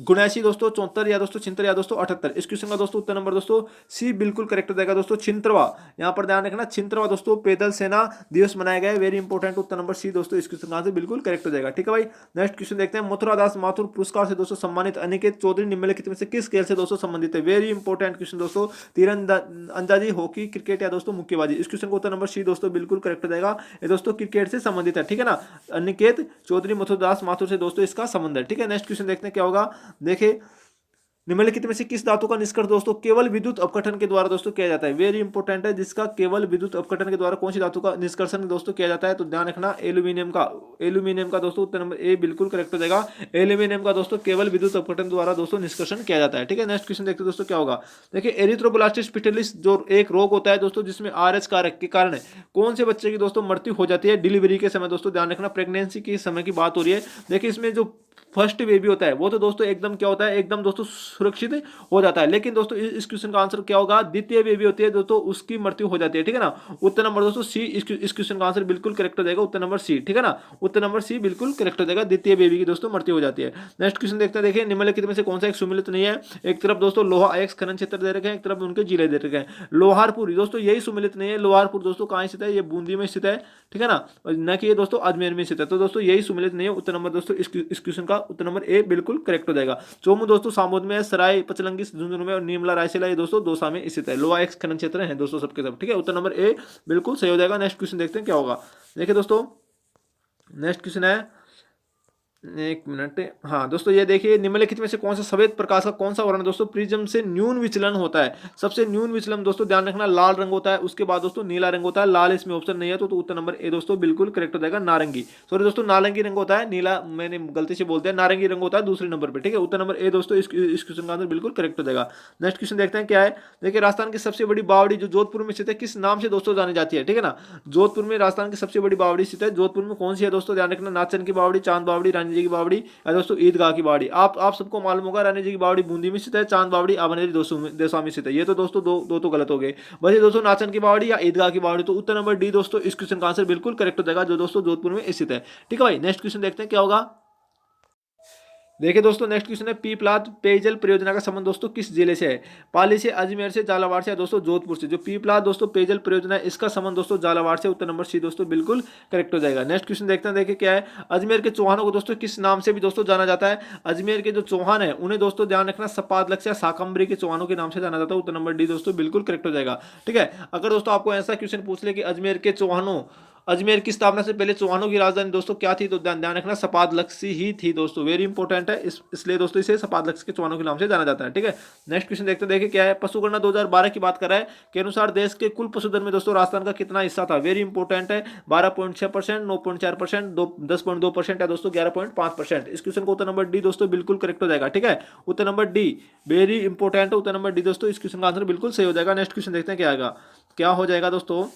79 दोस्तों, 74, या दोस्तों 76, या दोस्तों 78। इस क्वेश्चन का दोस्तों उत्तर नंबर दोस्तों सी बिल्कुल करेक्ट हो जाएगा दोस्तों, छिंत्रवा। यहाँ पर ध्यान रखना, छिंत्रवा दोस्तों पैदल सेना दिवस मनाया गया है, वेरी इंपॉर्टेंट, उत्तर नंबर सी दोस्तों इस क्वेश्चन का आंसर बिल्कुल करेक्ट हो जाएगा, ठीक है भाई। नेक्स्ट क्वेश्चन देखते हैं। मथुरा दास माथुर पुरस्कार से दोस्तों सम्मानित अनिकेत चौधरी निम्नलिखित में से किस खेल से दोस्तों संबंधित है? वेरी इंपॉर्टेंट क्वेश्चन दोस्तों, तीरंदाजी, हॉकी, क्रिकेट, या दोस्तों मुक्केबाजी। इस क्वेश्चन का उत्तर नंबर सी दोस्तों बिल्कुल करेक्ट हो जाएगा, ये दोस्तों क्रिकेट से संबंधित है, ठीक है ना। अनिकेत चौधरी मथुरदास माथुर से दोस्तों इसका संबंध है, ठीक है। नेक्स्ट क्वेश्चन देखते हैं क्या होगा। देखिए निम्नलिखित में से किस धातु का निष्कर्ष दोस्तों केवल विद्युत अपघटन के द्वारा दोस्तों किया जाता है? वेरी इंपॉर्टेंट है, जिसका केवल विद्युत अपघटन के द्वारा कौन सी धातु का निष्कर्षण दोस्तों किया जाता है? तो ध्यान रखना एल्यूमिनियम का दोस्तों उत्तर नंबर ए बिल्कुल करेक्ट हो जाएगा। एल्यूमिनियम का दोस्तों केवल विद्युत अपघटन द्वारा दोस्तों निष्कर्षण किया जाता है, ठीक है। नेक्स्ट क्वेश्चन देखते हैं दोस्तों क्या होगा। देखिए एरिथ्रोब्लास्टिस पिटिलिस जो एक रोग होता है दोस्तों जिसमें आरएच कारक के कारण कौन से बच्चे की दोस्तों मृत्यु हो जाती है डिलीवरी के समय? दोस्तों ध्यान रखना प्रेगनेंसी के समय की बात हो रही है। देखिए इसमें जो फर्स्ट बेबी होता है वो तो दोस्तों एकदम क्या होता है, एकदम दोस्तों सुरक्षित हो जाता है, लेकिन दोस्तों इस क्वेश्चन का आंसर क्या होगा। द्वितीय बेबी होती है दोस्तों उसकी मृत्यु हो जाती है, ठीक है ना। उत्तर नंबर दोस्तों सी इस क्वेश्चन का आंसर बिल्कुल करेक्ट हो जाएगा, उत्तर नंबर सी, ठीक है ना। उत्तर नंबर सी बिल्कुल करेक्ट हो जाएगा, द्वितीय बेबी की दोस्तों मृत्यु हो जाती है। नेक्स्ट क्वेश्चन देखते हैं। देखिए निम्नलिखित में से कौन सा एक सुमिलित नहीं है? एक तरफ दोस्तों लोहा एक्स खनन क्षेत्र दे रखे हैं, एक तरफ उनके जिले दे रखे हैं। लोहारपुर दोस्तों यही सुमिलित नहीं है। लोहारपुर दोस्तों कहाँ स्थित है? ये बूंदी में स्थित है, ठीक है ना, न कि ये दोस्तों अजमेर में स्थित है, तो दोस्तों यही सुमिलित नहीं है। उत्तर नंबर दोस्तों इस क्वेश्चन का उत्तर नंबर ए बिल्कुल करेक्ट हो जाएगा। चोमू दोस्तों सामोद में है, सराय पचलंगी झुंझुनू में, और नीमला रायसेला ये दोस्तों दौसा में स्थित है। लोहा एक्स खनन क्षेत्र है दोस्तों सबके सब, ठीक है। उत्तर नंबर ए बिल्कुल सही हो जाएगा। नेक्स्ट क्वेश्चन देखते हैं क्या होगा। देखिए दोस्तों नेक्स्ट क्वेश्चन है, एक मिनट, हाँ दोस्तों ये देखिए निम्नलिखित में से कौन सा सफेद प्रकाश का कौन सा वर्ण दोस्तों प्रिज्म से न्यून विचलन होता है? सबसे न्यून विचलन दोस्तों ध्यान रखना लाल रंग होता है, उसके बाद दोस्तों नीला रंग होता है। लाल इसमें ऑप्शन नहीं है तो उत्तर नंबर ए दोस्तों बिल्कुल करेक्ट हो जाएगा। नारंगी, सॉरी दोस्तों नारंगी रंग होता है, नीला मैंने गलती से बोलते हैं, नारंगी रंग होता है दूसरे नंबर पर, ठीक है। उत्तर नंबर ए दोस्तों इस क्वेश्चन का आंसर बिल्कुल करेक्ट हो जाएगा। नेक्स्ट क्वेश्चन देखते हैं क्या है। देखिए राजस्थान की सबसे बड़ी बावड़ी जो जोधपुर में स्थित है किस नाम से दोस्तों जानी जाती है? ठीक है ना, जोधपुर में राजस्थान की सबसे बड़ी बावड़ी स्थित है। जोधपुर में कौन सी है दोस्तों? ध्यान रखना नाचन की बावड़ी, चांद बावड़ी, रानी जी की बावड़ी, दोस्तों ईदगाह की बावड़ी। आप सबको मालूम होगा रानी जी की बावड़ी बूंदी में स्थित है, चांद बावड़ी अवनेरी देसवा में स्थित है। ये तो दोस्तों दो तो गलत हो गए, बस दोस्तों नाचन की बावड़ी या ईदगाह की बावड़ी। तो उत्तर नंबर डी दोस्तों इस क्वेश्चन का आंसर बिल्कुल करेक्ट हो जाएगा, जो दोस्तों जोधपुर में स्थित है, ठीक है भाई। नेक्स्ट क्वेश्चन देखते हैं क्या होगा। देखिए दोस्तों नेक्स्ट क्वेश्चन है पीपलाद पेयजल परियोजना का संबंध दोस्तों किस जिले से है? पाली से, अजमेर से, झालावाड़ से, दोस्तों जोधपुर से। जो पीपलाद दोस्तों पेयजल परियोजना है इसका संबंध दोस्तों झालावाड़ से, उत्तर नंबर सी दोस्तों बिल्कुल करेक्ट हो जाएगा। नेक्स्ट क्वेश्चन देखते हैं। देखिए क्या है, अजमेर के चौहानों को दोस्तों किस नाम से भी दोस्तों जाना जाता है? अजमेर के जो चौहान है उन्हें दोस्तों ध्यान रखना सपादलक्ष या शाकंभरी के चौहानों के नाम से जाना जाता है, उत्तर नंबर डी दोस्तों बिल्कुल करेक्ट हो जाएगा, ठीक है। अगर दोस्तों आपको ऐसा क्वेश्चन पूछ ले कि अजमेर के चौहानों, अजमेर की स्थापना से पहले चौहानों की राजधानी दोस्तों क्या थी, तो ध्यान रखना सपादलक्ष्य ही थी दोस्तों, वेरी इंपॉर्टेंट है, इसलिए दोस्तों इसे सपादलक्ष्य के चौहानों के नाम से जाना जाता है, ठीक है। नेक्स्ट क्वेश्चन देखते हैं। देखिए क्या है, पशुगणना 2012 की बात कर रहा है के अनुसार देश के कुल पशुधन में दोस्तों राजस्थान का कितना हिस्सा था? वेरी इंपॉर्टेंट है, 12.6%, 9.4%, 10.2% या दोस्तों 11.5%। इस क्वेश्चन को उत्तर नंबर डी दोस्तों बिल्कुल करेक्ट हो जाएगा, ठीक है। उत्तर नंबर डी वेरी इंपॉर्टेंट है, उत्तर नंबर डी दोस्तों इस क्वेश्चन का आंसर बिल्कुल सही हो जाएगा। नेक्स्ट क्वेश्चन देखते हैं क्या आएगा, क्या हो जाएगा दोस्तों।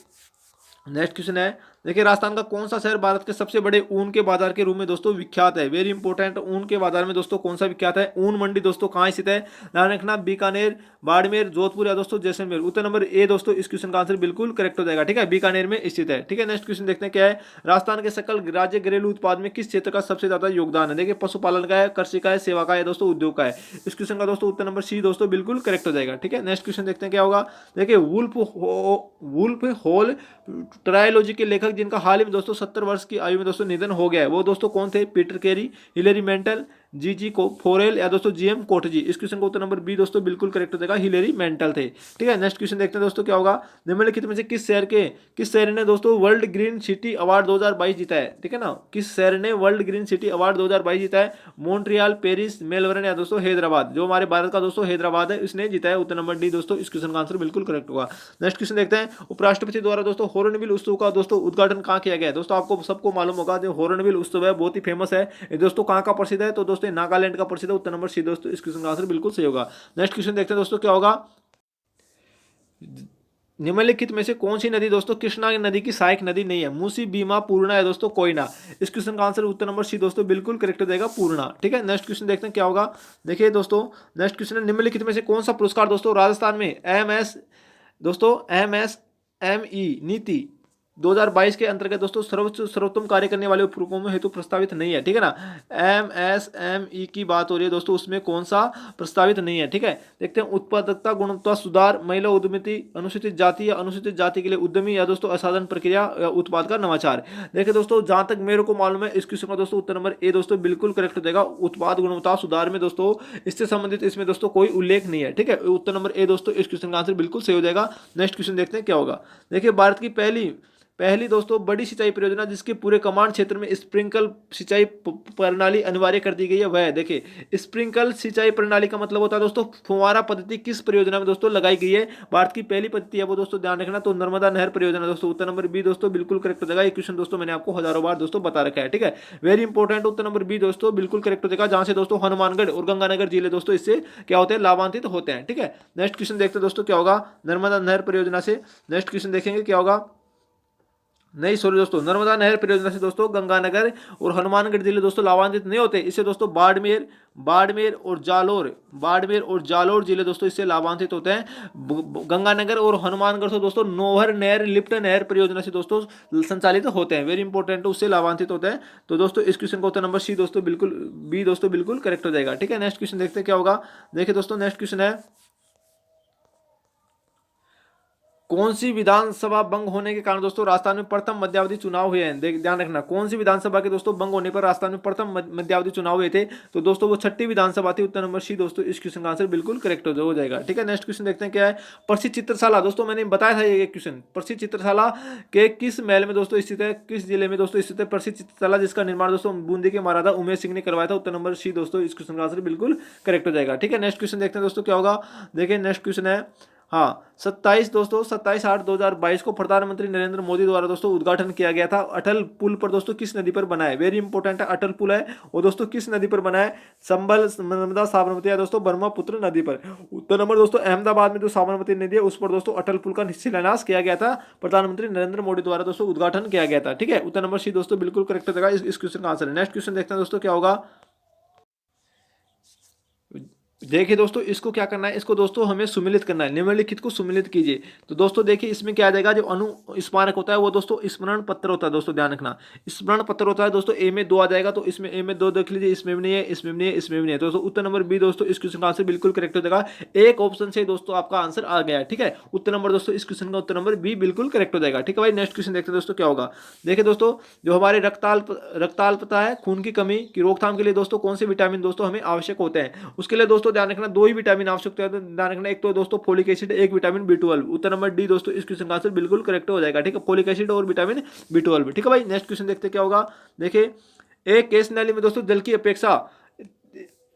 नेक्स्ट क्वेश्चन है देखिए राजस्थान का कौन सा शहर भारत के सबसे बड़े ऊन के बाजार के रूप में दोस्तों विख्यात है? वेरी इंपॉर्टेंट, ऊन के बाजार में दोस्तों कौन सा विख्यात है? ऊन मंडी दोस्तों कहाँ स्थित है? ध्यान रखना, बीकानेर, बाड़मेर, जोधपुर या दोस्तों जैसलमेर। उत्तर नंबर ए दोस्तों इस क्वेश्चन का आंसर बिल्कुल करेक्ट हो जाएगा। ठीक है, बीकानेर में स्थित है। ठीक है, नेक्स्ट क्वेश्चन देखते हैं क्या है। राजस्थान के सकल राज्य घरेलू उत्पाद में किस क्षेत्र का सबसे ज्यादा योगदान है? देखिए पशुपालन का है, कृषि का है, सेवा का है दोस्तों, उद्योग का है। इस क्वेश्चन का दोस्तों उत्तर नंबर सी दोस्तों बिल्कुल करेक्ट हो जाएगा। ठीक है, नेक्स्ट क्वेश्चन देखते हैं क्या होगा। देखिए वुल्फ हॉल ट्रायोलॉजी के लेखक जिनका हाल ही में दोस्तों 70 वर्ष की आयु में दोस्तों निधन हो गया है, वो दोस्तों कौन थे? पीटर कैरी, हिलेरी मेंटल, जी को फोरेल या दोस्तों जीएम कोटजी। इस क्वेश्चन का उत्तर नंबर बी दोस्तों बिल्कुल करेक्ट हो जाएगा, हिलेरी मेंटल थे। ठीक है, नेक्स्ट क्वेश्चन देखते हैं दोस्तों क्या होगा। निम्नलिखित में से किस शहर ने दोस्तों वर्ल्ड ग्रीन सिटी अवार्ड 2022 जीता है? ठीक है ना, किस शहर ने वर्ल्ड ग्रीन सिटी अवार्ड 2022 जीता है? मॉन्ट्रियल, पेरिस, मेलबर्न या दोस्तों हैदराबाद। जो हमारे भारत का दोस्तों हैदराबाद है इसने जीता है। उत्तर नंबर डी दोस्तों इस क्वेश्चन का आंसर बिल्कुल करेक्ट होगा। नेक्स्ट क्वेश्चन देखते हैं। उपराष्ट्रपति द्वारा दोस्तों हॉर्नबिल उत्सव का दोस्तों उद्घाटन कहाँ किया गया है? दोस्तों आपको सबको मालूम होगा जो हॉर्नबिल उत्सव है बहुत ही फेमस है। ये दोस्तों कहाँ का प्रसिद्ध है? तो दोस्तों नागालैंड का प्रसिद्ध है। उत्तर नंबर सी दोस्तों इस क्वेश्चन का आंसर बिल्कुल सही होगा। नेक्स्ट क्वेश्चन देखते हैं दोस्तों क्या होगा। निम्नलिखित में से कौन सी नदी दोस्तों कृष्णा नदी की सहायक नदी नहीं है? मूसी, भीमा, पूर्णा या दोस्तों कोयना। इस क्वेश्चन का आंसर उत्तर नंबर सी दोस्तों बिल्कुल करेक्ट हो जाएगा, पूर्णा। ठीक है, नेक्स्ट क्वेश्चन देखते हैं क्या होगा। देखिए दोस्तों नेक्स्ट क्वेश्चन है, निम्नलिखित में से कौन सा पुरस्कार दोस्तों राजस्थान में एमएसएमई नीति 2022 के अंतर्गत दोस्तों सर्वोत्तम कार्य करने वाले उपक्रमों हेतु प्रस्तावित नहीं है? ठीक है ना, एमएसएमई की बात हो रही है दोस्तों, उसमें कौन सा प्रस्तावित नहीं है? ठीक है, देखते हैं। उत्पादकता, गुणवत्ता सुधार, महिला उद्यमिता, अनुसूचित जाति या अनुसूचित जाति के लिए उद्यमी या दोस्तों असाधारण प्रक्रिया या उत्पाद का नवाचार। देखिए दोस्तों जहां तक मेरे को मालूम है इस क्वेश्चन का दोस्तों उत्तर नंबर ए दोस्तों बिल्कुल करेक्ट हो जाएगा। उत्पाद गुणवत्ता सुधार में दोस्तों इससे संबंधित इसमें दोस्तों कोई उल्लेख नहीं है। ठीक है, उत्तर नंबर ए दोस्तों इस क्वेश्चन का आंसर बिल्कुल सही हो जाएगा। नेक्स्ट क्वेश्चन देखते हैं क्या होगा। देखिए भारत की पहली दोस्तों बड़ी सिंचाई परियोजना जिसके पूरे कमांड क्षेत्र में स्प्रिंकल सिंचाई प्रणाली अनिवार्य कर दी गई है, वह है देखिए स्प्रिंकल सिंचाई प्रणाली का मतलब होता है दोस्तों फुवारा पद्धति। किस परियोजना में दोस्तों लगाई गई है? भारत की पहली पद्धति है वो दोस्तों ध्यान रखना, तो नर्मदा नहर परियोजना दोस्तों उत्तर नंबर बी दोस्तों बिल्कुल करेक्ट हो जाएगा। ये क्वेश्चन दोस्तों मैंने आपको हजारों बार दोस्तों बता रखा है। ठीक है, वेरी इंपॉर्टेंट, उत्तर नंबर बी दोस्तों बिल्कुल करेक्ट हो जाएगा, जहां से दोस्तों हनुमानगढ़ और गंगानगर जिले दोस्तों इससे क्या होते हैं? लाभान्वित होते हैं। ठीक है, नेक्स्ट क्वेश्चन देखते हैं दोस्तों क्या होगा नर्मदा नहर परियोजना से। नेक्स्ट क्वेश्चन देखेंगे क्या होगा। नहीं सॉरी दोस्तों, नर्मदा नहर परियोजना से दोस्तों गंगानगर और हनुमानगढ़ जिले दोस्तों लाभान्वित नहीं होते। इससे दोस्तों बाड़मेर और जालोर जिले दोस्तों इससे लाभान्वित होते हैं। गंगानगर और हनुमानगढ़ से दोस्तों नौहर नहर लिफ्ट नहर परियोजना से दोस्तों संचालित होते हैं। वेरी इंपॉर्टेंट, उससे लाभान्वित होते हैं। तो दोस्तों इस क्वेश्चन का उत्तर नंबर सी दोस्तों बिल्कुल बी दोस्तों बिल्कुल करेक्ट हो जाएगा। ठीक है, नेक्स्ट क्वेश्चन देखते हैं क्या होगा। देखिए दोस्तों नेक्स्ट क्वेश्चन है, कौन सी विधानसभा भंग होने के कारण दोस्तों राजस्थान में प्रथम मध्यावधि चुनाव हुए हैं? ध्यान रखना, कौन सी विधानसभा के दोस्तों भंग होने पर राजस्थान में प्रथम मध्यावधि चुनाव हुए थे? तो दोस्तों वो 6ठी विधानसभा थी। उत्तर नंबर सी दोस्तों इस क्वेश्चन का आंसर बिल्कुल करेक्ट हो जाएगा। ठीक है, नेक्स्ट क्वेश्चन देखते हैं क्या है। प्रसिद्ध चित्रशाला दोस्तों मैंने बताया था ये क्वेश्चन, प्रसिद्ध चित्रशाला के किस महल में दोस्तों स्थित है? किस जिले में दोस्तों स्थित है प्रसिद्ध चित्रशाला जिसका निर्माण दोस्तों बूंदी के महाराजा उमेश सिंह ने करवाया था? उत्तर नंबर सी दोस्तों इस क्वेश्चन का आंसर बिल्कुल करेक्ट हो जाएगा। ठीक है, नेक्स्ट क्वेश्चन देखते हैं दोस्तों क्या होगा। देखिए नेक्स्ट क्वेश्चन है, हाँ 27/8/2022 को प्रधानमंत्री नरेंद्र मोदी द्वारा दोस्तों उद्घाटन किया गया था। अटल पुल पर दोस्तों किस नदी पर बना है? वेरी इंपॉर्टेंट है, अटल पुल है वो दोस्तों किस नदी पर बना है? संबल, नर्मदा, साबरमती या दोस्तों ब्रह्मपुत्र नदी पर। उत्तर नंबर दोस्तों अहमदाबाद में जो साबरमती नदी है उस पर दोस्तों अटल पुल का शिलान्यास किया गया था, प्रधानमंत्री नरेंद्र मोदी द्वारा दोस्तों उद्घाटन किया गया था। ठीक है, उत्तर नंबर सी दोस्तों बिल्कुल करेक्ट हो जाएगा, इस क्वेश्चन का आंसर है। नेक्स्ट क्वेश्चन देखते हैं दोस्तों क्या होगा। देखिए दोस्तों इसको क्या करना है, इसको दोस्तों हमें सुमिलित करना है। निम्नलिखित को सुमिलित कीजिए। तो दोस्तों देखिए इसमें क्या आ जाएगा, जो अनुस्मारक होता है वो दोस्तों स्मरण पत्र होता है। दोस्तों ध्यान रखना, स्मरण पत्र होता है दोस्तों ए में 2 आ जाएगा, तो इसमें ए में 2 देख लीजिए, इसमें भी नहीं है, इसमें भी नहीं है, इसमें भी नहीं है। तो दोस्तों उत्तर नंबर बी दोस्तों इस क्वेश्चन का आंसर बिल्कुल करेक्ट हो जाएगा। एक ऑप्शन से दोस्तों आपका आंसर आ गया है। ठीक है, उत्तर नंबर दोस्तों इस क्वेश्चन का उत्तर नंबर बी बिल्कुल करेक्ट हो जाएगा। ठीक है भाई, नेक्स्ट क्वेश्चन देखते हैं दोस्तों क्या होगा। देखिए दोस्तों जो हमारे रक्ताल्पता है, खून की कमी की रोकथाम के लिए दोस्तों कौन से विटामिन दोस्तों हमें आवश्यक होते हैं? उसके लिए दोस्तों ध्यान रखना 2 ही विटामिन आवश्यक है, तो ध्यान रखना, एक तो दोस्तों फोलिक एसिड, एक विटामिन B12। उत्तर नंबर डी दोस्तों इस क्वेश्चन का आंसर बिल्कुल करेक्ट हो जाएगा। ठीक है, फोलिक एसिड और विटामिन B12। ठीक है भाई, नेक्स्ट क्वेश्चन देखते क्या होगा। देखिए एक केस नली में दोस्तों जल की अपेक्षा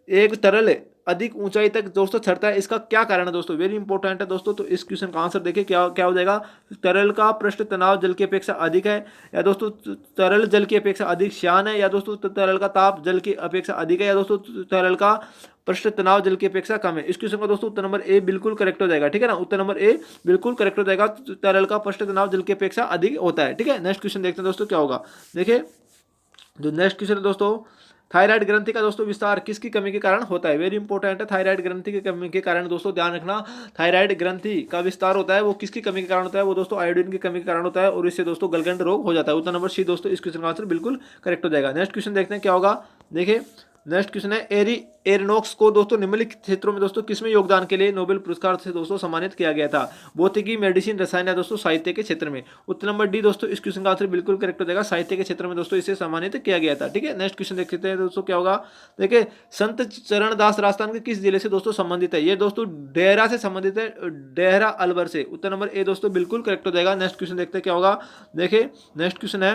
एक तरल अधिक ऊंचाई तक दोस्तों चढ़ता है, इसका क्या कारण है दोस्तों, वेरी इंपॉर्टेंट है दोस्तों। तो इस क्वेश्चन का आंसर देखिए क्या क्या हो जाएगा, तरल का पृष्ठ तनाव जल की अपेक्षा अधिक है, या दोस्तों तरल जल की अपेक्षा अधिक श्यान है, या दोस्तों तरल का ताप जल की अपेक्षा अधिक है, या दोस्तों तरल का पृष्ठ तनाव जल की अपेक्षा कम है। इस क्वेश्चन का दोस्तों उत्तर नंबर ए बिल्कुल करेक्ट हो जाएगा, ठीक है ना, उत्तर नंबर ए बिल्कुल करेक्ट हो जाएगा। तरल का पृष्ठ तनाव जल की अपेक्षा अधिक होता है, ठीक है। नेक्स्ट क्वेश्चन देखते हैं दोस्तों क्या होगा। देखिए जो नेक्स्ट क्वेश्चन है दोस्तों, थायराइड ग्रंथि का दोस्तों विस्तार किसकी कमी के कारण होता है, वेरी इंपॉर्टेंट है। थायराइड ग्रंथि की कमी के कारण दोस्तों ध्यान रखना, थायराइड ग्रंथि का विस्तार होता है वो किसकी कमी के कारण होता है, वो दोस्तों आयोडीन की कमी के कारण होता है, और इससे दोस्तों गलगंड रोग हो जाता है। उत्तर नंबर सी दोस्तों इस क्वेश्चन का आंसर बिल्कुल करेक्ट हो जाएगा। नेक्स्ट क्वेश्चन देखते हैं क्या होगा। देखिए नेक्स्ट क्वेश्चन है, एरिनॉक्स को दोस्तों निम्नलिखित क्षेत्रों में दोस्तों किसमें योगदान के लिए नोबेल पुरस्कार से दोस्तों सम्मानित किया गया था, भौतिकी, मेडिसिन, रसायन या दोस्तों साहित्य के क्षेत्र में। उत्तर नंबर डी दोस्तों इस क्वेश्चन का आंसर बिल्कुल करेक्ट हो जाएगा, साहित्य के क्षेत्र में दोस्तों इसे सम्मानित किया गया था, ठीक है। नेक्स्ट क्वेश्चन देखते हैं दोस्तों क्या होगा। देखिए संत चरणदास राजस्थान के किस जिले से दोस्तों संबंधित है, ये दोस्तों डेहरा से संबंधित है, डेहरा अलवर से। उत्तर नंबर ए दोस्तों बिल्कुल करेक्ट हो जाएगा। नेक्स्ट क्वेश्चन देखते हैं क्या होगा। देखिए नेक्स्ट क्वेश्चन है,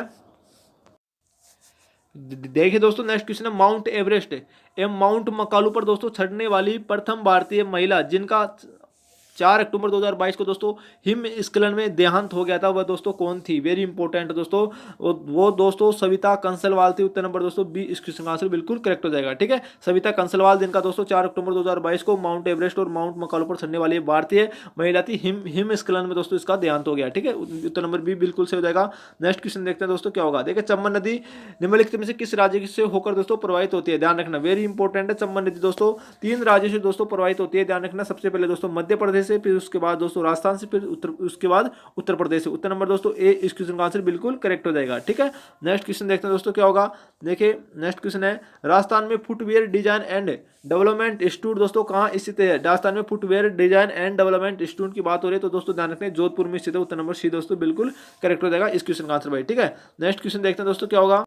देखिए दोस्तों नेक्स्ट क्वेश्चन है, माउंट एवरेस्ट एवं माउंट मकालू पर दोस्तों चढ़ने वाली प्रथम भारतीय महिला जिनका 4 अक्टूबर 2022 को दोस्तों हिमस्खलन में देहांत हो गया था, वह दोस्तों कौन थी, वेरी इंपॉर्टेंट दोस्तों, वो दोस्तों सविता कंसलवाल थी। उत्तर नंबर दोस्तों बी इस क्वेश्चन का आंसर बिल्कुल करेक्ट हो जाएगा, ठीक है। सविता कंसलवाल जिनका दोस्तों 4 अक्टूबर 2022 को माउंट एवरेस्ट और माउंट मकालू पर चढ़ने वाली भारतीय महिला थी, हिमस्खलन में दोस्तों इसका देहांत हो गया, ठीक है। उत्तर नंबर बी बिल्कुल सही हो जाएगा। नेक्स्ट क्वेश्चन देखते हैं दोस्तों क्या होगा। देखिए चंबल नदी निम्नलिखित में से किस राज्य से होकर दोस्तों प्रवाहित होती है, ध्यान रखना, वेरी इंपॉर्टेंट है। चंबल नदी दोस्तों 3 राज्यों से दोस्तों प्रवाहित होती है, ध्यान रखना। सबसे पहले दोस्तों मध्य प्रदेश से, फिर उसके बाद दोस्तों राजस्थान से, फिर उसके बाद उत्तर प्रदेश से। उत्तर नंबर दोस्तों ए इस क्वेश्चन का आंसर बिल्कुल करेक्ट हो जाएगा, ठीक है। नेक्स्ट क्वेश्चन देखते हैं दोस्तों क्या होगा। देखिए नेक्स्ट क्वेश्चन है, राजस्थान में footwear design and development institute दोस्तों कहां स्थित है, राजस्थान में footwear design and development institute की बात हो रही है तो दोस्तों ध्यान रखना जोधपुर में स्थित है। उत्तर नंबर सी दोस्तों बिल्कुल करेक्ट हो जाएगा इस क्वेश्चन का आंसर भाई, ठीक है। नेक्स्ट क्वेश्चन देखते हैं दोस्तों क्या होगा।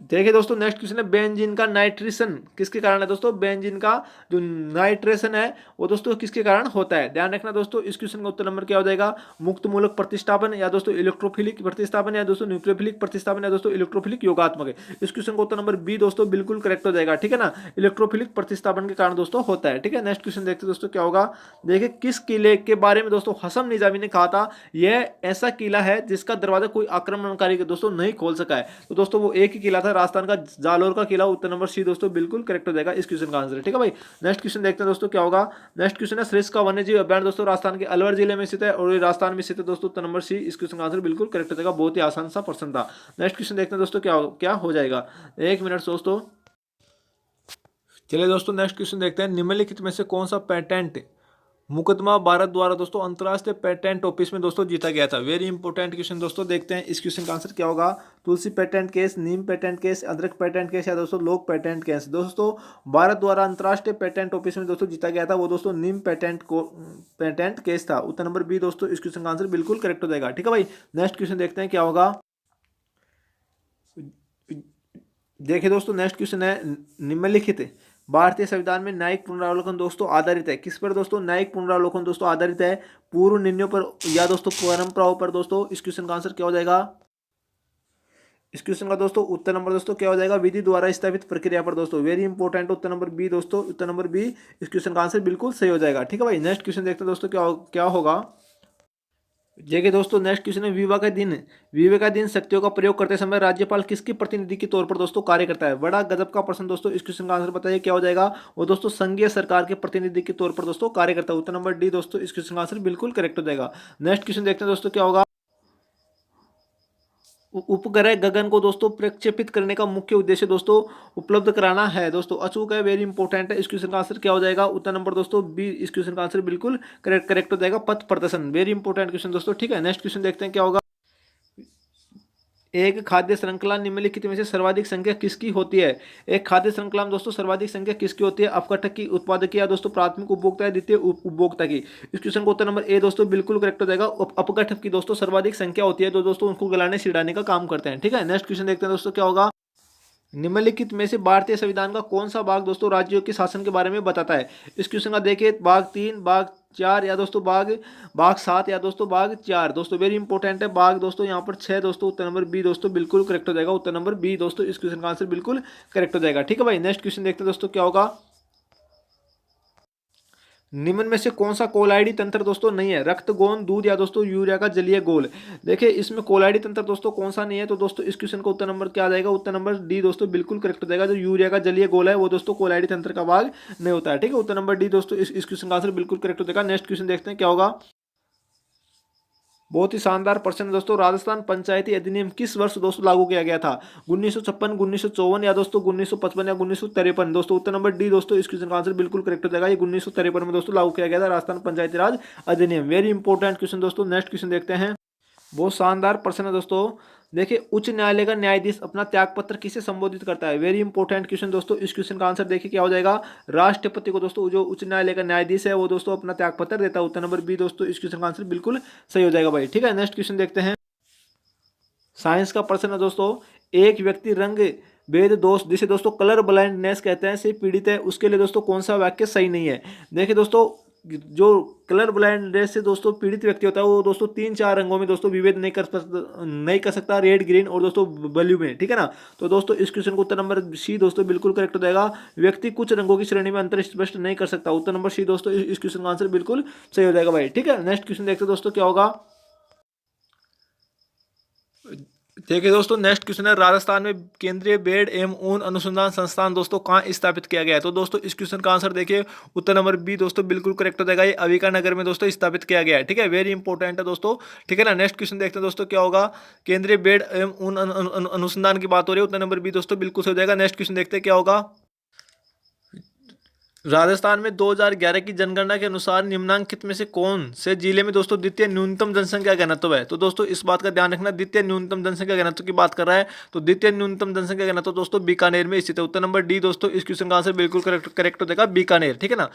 देखिए दोस्तों नेक्स्ट क्वेश्चन है, बेंजीन का नाइट्रेशन किसके कारण है दोस्तों, बेंजीन का जो नाइट्रेशन है वो दोस्तों किसके कारण होता है, ध्यान रखना दोस्तों। इस क्वेश्चन का उत्तर नंबर क्या हो जाएगा, मुक्त मूलक प्रतिस्थापन, या दोस्तों इलेक्ट्रोफिलिक प्रतिस्थापन, या दोस्तों न्यूक्लियोफिलिक प्रतिस्थापन, या दोस्तों इलेक्ट्रोफिलिक योगात्मक है। इस क्वेश्चन का उत्तर नंबर बी दोस्तों बिल्कुल करेक्ट हो जाएगा, ठीक है ना, इलेक्ट्रोफिलिक प्रतिस्थापन के कारण दोस्तों होता है, ठीक है। नेक्स्ट क्वेश्चन देखते हैं दोस्तों क्या होगा। देखिए किस किले के बारे में दोस्तों हसम निजामी ने कहा था, यह ऐसा किला है जिसका दरवाजा कोई आक्रमणकारी दोस्तों नहीं खोल सका है, तो दोस्तों वो एक ही किला था, राजस्थान का जालोर का किला। उत्तर नंबर सी दोस्तों बिल्कुल करेक्ट हो जाएगा इस क्वेश्चन का आंसर, ठीक है भाई। नेक्स्ट क्वेश्चन देखते हैं दोस्तों क्या होगा। नेक्स्ट क्वेश्चन है, श्रेष्ठ का वन्यजीव अभ्यारण्य दोस्तों राजस्थान के अलवर जिले में स्थित है, और ये राजस्थान में स्थित है दोस्तों। उत्तर नंबर सी इस क्वेश्चन का आंसर बिल्कुल करेक्ट हो जाएगा, बहुत ही आसान सा प्रश्न था। नेक्स्ट क्वेश्चन देखते हैं दोस्तों क्या हो जाएगा, एक मिनट दोस्तों। चलिए दोस्तों नेक्स्ट क्वेश्चन देखते हैं, निम्नलिखित में से कौन सा पेटेंट मुकदमा भारत द्वारा दोस्तों अंतर्राष्ट्रीय पेटेंट ऑफिस में दोस्तों जीता गया था, वेरी इंपॉर्टेंट क्वेश्चन दोस्तों। देखते हैं इस क्वेश्चन का आंसर क्या होगा। तुलसी पेटेंट केस, नीम पेटेंट केस, अदरक पेटेंट केस, या दोस्तों लोक पेटेंट केस। दोस्तों भारत द्वारा अंतर्राष्ट्रीय पेटेंट ऑफिस में दोस्तों जीता गया था वो दोस्तों नीम पेटेंट केस था। उत्तर नंबर बी दोस्तों इस क्वेश्चन का आंसर बिल्कुल करेक्ट हो जाएगा, ठीक है भाई। नेक्स्ट क्वेश्चन देखते हैं क्या होगा। देखिए दोस्तों नेक्स्ट क्वेश्चन है, निम्नलिखित भारतीय संविधान में न्यायिक पुनरावलोकन दोस्तों आधारित है, किस पर दोस्तों न्यायिक पुनरावलोकन दोस्तों आधारित है, पूर्व निर्णयों पर या दोस्तों परंपराओं पर दोस्तों। इस क्वेश्चन का आंसर क्या हो जाएगा। इस क्वेश्चन का दोस्तों उत्तर नंबर दोस्तों क्या हो जाएगा, विधि द्वारा स्थापित प्रक्रिया पर दोस्तों, वेरी इंपॉर्टेंट उत्तर नंबर बी दोस्तों। उत्तर नंबर बी इस क्वेश्चन का आंसर बिल्कुल सही हो जाएगा, ठीक है भाई। नेक्स्ट क्वेश्चन देखते हैं दोस्तों क्या होगा। देखिए दोस्तों नेक्स्ट क्वेश्चन है, विवेक का दिन शक्तियों का प्रयोग करते समय राज्यपाल किसके प्रतिनिधि के तौर पर दोस्तों कार्य करता है, बड़ा गजब का प्रश्न दोस्तों। इस क्वेश्चन का आंसर बताइए क्या हो जाएगा, वो दोस्तों संघीय सरकार के प्रतिनिधि के तौर पर दोस्तों कार्य करता है। उत्तर नंबर डी दोस्तों इस क्वेश्चन का आंसर बिल्कुल करेक्ट हो जाएगा। नेक्स्ट क्वेश्चन देखते हैं दोस्तों क्या होगा। उपग्रह गगन को दोस्तों प्रक्षेपित करने का मुख्य उद्देश्य दोस्तों उपलब्ध कराना है दोस्तों, अचूक है, वेरी इंपॉर्टेंट है। इस क्वेश्चन का आंसर क्या हो जाएगा, उत्तर नंबर दोस्तों बी इस क्वेश्चन का आंसर बिल्कुल करेक्ट हो जाएगा, पथ प्रदर्शन, वेरी इंपॉर्टेंट क्वेश्चन दोस्तों, ठीक है। नेक्स्ट क्वेश्चन देखते हैं क्या होगा। एक खाद्य श्रृंखला निम्नलिखित में से सर्वाधिक संख्या किसकी होती है, एक खाद्य श्रृंखला में दोस्तों सर्वाधिक संख्या किसकी होती है, अपघटक की, उत्पादक की, या दोस्तों प्राथमिक उपभोक्ता या द्वितीय उपभोक्ता की। इस क्वेश्चन का उत्तर नंबर ए दोस्तों बिल्कुल करेक्ट हो जाएगा, अपघटक की दोस्तों सर्वाधिक संख्या होती है, तो दोस्तों उनको गलाने सिड़ाने का काम करते हैं, ठीक है। नेक्स्ट क्वेश्चन देखते हैं दोस्तों क्या होगा। निम्नलिखित में से भारतीय संविधान का कौन सा भाग दोस्तों राज्यों के शासन के बारे में बताता है। इस क्वेश्चन का देखिए भाग 3, भाग 4, या दोस्तों भाग 7, या दोस्तों भाग 4 दोस्तों, वेरी इंपॉर्टेंट है। भाग दोस्तों यहाँ पर 6 दोस्तों, उत्तर नंबर बी दोस्तों बिल्कुल करेक्ट हो जाएगा। उत्तर नंबर बी दोस्तों इस क्वेश्चन का आंसर बिल्कुल करेक्ट हो जाएगा, ठीक है भाई। नेक्स्ट क्वेश्चन देखते हैं दोस्तों क्या होगा। निम्न में से कौन सा कोलाइडी तंत्र दोस्तों नहीं है? रक्त गोंद, दूध या दोस्तों यूरिया का जलीय घोल। देखिए इसमें कोलाइडी तंत्र दोस्तों कौन सा नहीं है, तो दोस्तों इस क्वेश्चन का उत्तर नंबर क्या आ जाएगा? उत्तर नंबर डी दोस्तों बिल्कुल करेक्ट हो जाएगा। जो यूरिया का जलीय घोल है वो दोस्तों कोलाइडी तंत्र का भाग नहीं होता है। ठीक है, उत्तर नंबर डी दोस्तों इस क्वेश्चन का आंसर बिल्कुल करेक्ट हो जाएगा। नेक्स्ट क्वेश्चन देखते हैं क्या होगा। बहुत ही शानदार प्रश्न है दोस्तों। राजस्थान पंचायती अधिनियम किस वर्ष दोस्तों लागू किया गया था? 1956, 1954 या दोस्तों 1955 या 1953? दोस्तों उत्तर नंबर डी दोस्तों इस क्वेश्चन का आंसर बिल्कुल करेक्ट हो जाएगा। ये 1953 में दोस्तों लागू किया गया था राजस्थान पंचायती राज अधिनियम। वेरी इंपॉर्टेंट क्वेश्चन दोस्तों। नेक्स्ट क्वेश्चन देखते हैं। बहुत शानदार प्रश्न है दोस्तों। देखिए उच्च न्यायालय का न्यायाधीश अपना त्यागपत्र किसे संबोधित करता है? वेरी इंपॉर्टेंट क्वेश्चन दोस्तों। इस क्वेश्चन का आंसर देखिए क्या हो जाएगा? राष्ट्रपति को दोस्तों। जो उच्च न्यायालय का न्यायाधीश है वो दोस्तों अपना त्यागपत्र देता है। उत्तर नंबर बी दोस्तों इस क्वेश्चन का आंसर बिल्कुल सही हो जाएगा भाई। ठीक है, नेक्स्ट क्वेश्चन देखते हैं। साइंस का प्रश्न है दोस्तों। एक व्यक्ति रंग भेद दोष जिसे दोस्तों कलर ब्लाइंडनेस कहते हैं से पीड़ित है, उसके लिए दोस्तों कौन सा वाक्य सही नहीं है? देखिए दोस्तों जो कलर ब्लाइंडनेस से दोस्तों पीड़ित व्यक्ति होता है वो दोस्तों 3-4 रंगों में दोस्तों विभेद नहीं कर सकता, रेड, ग्रीन और दोस्तों ब्लू में। ठीक है ना, तो दोस्तों इस क्वेश्चन को उत्तर नंबर सी दोस्तों बिल्कुल करेक्ट हो जाएगा। व्यक्ति कुछ रंगों की श्रेणी में अंतर स्पष्ट नहीं कर सकता। उत्तर नंबर सी दोस्तों इस क्वेश्चन का आंसर बिल्कुल सही हो जाएगा भाई। ठीक है, नेक्स्ट क्वेश्चन देखते हैं दोस्तों क्या होगा। देखिए दोस्तों नेक्स्ट क्वेश्चन है। राजस्थान में केंद्रीय बेड एवं ऊन अनुसंधान संस्थान दोस्तों कहाँ स्थापित किया गया है? तो दोस्तों इस क्वेश्चन का आंसर देखिए उत्तर नंबर बी दोस्तों बिल्कुल करेक्ट हो जाएगा। ये अविका नगर में दोस्तों स्थापित किया गया है। ठीक है, वेरी इंपॉर्टेंट है दोस्तों। ठीक है ना, नेक्स्ट क्वेश्चन देखते हैं दोस्तों क्या होगा। केंद्रीय बेड एवं ऊन अनुसंधान की बात हो रही है। उत्तर नंबर बी दोस्तों बिल्कुल सही हो जाएगा। नेक्स्ट क्वेश्चन देखते हैं क्या होगा। राजस्थान में 2011 की जनगणना के अनुसार निम्नांकित में से कौन से जिले में दोस्तों द्वितीय न्यूनतम जनसंख्या घनत्व है? तो दोस्तों इस बात का ध्यान रखना, द्वितीय न्यूनतम जनसंख्या घनत्व की बात कर रहा है तो द्वितीय न्यूनतम जनसंख्या घनत्व दोस्तों बीकानेर में स्थित है। उत्तर नंबर डी दोस्तों इस क्वेश्चन का आंसर बिल्कुल करेक्ट हो जाएगा, बीकानेर। ठीक है ना,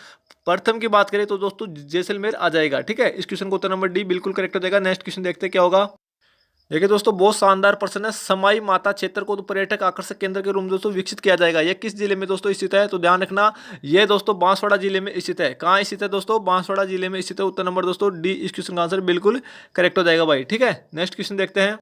प्रथम की बात करें तो दोस्तों जैसलमेर आ जाएगा। ठीक है, इस क्वेश्चन को उत्तर नंबर डी बिल्कुल करेक्ट हो जाएगा। नेक्स्ट क्वेश्चन देखते हैं क्या होगा। देखिए दोस्तों बहुत शानदार प्रश्न है। समाई माता क्षेत्र को तो पर्यटक आकर्षक केंद्र के रूप में दोस्तों विकसित किया जाएगा। यह किस जिले में दोस्तों स्थित है? तो ध्यान रखना ये दोस्तों बांसवाड़ा जिले में स्थित है। कहाँ स्थित है दोस्तों? बांसवाड़ा जिले में स्थित है। उत्तर नंबर दोस्तों डी इस क्वेश्चन का आंसर बिल्कुल करेक्ट हो जाएगा भाई। ठीक है, नेक्स्ट क्वेश्चन देखते हैं।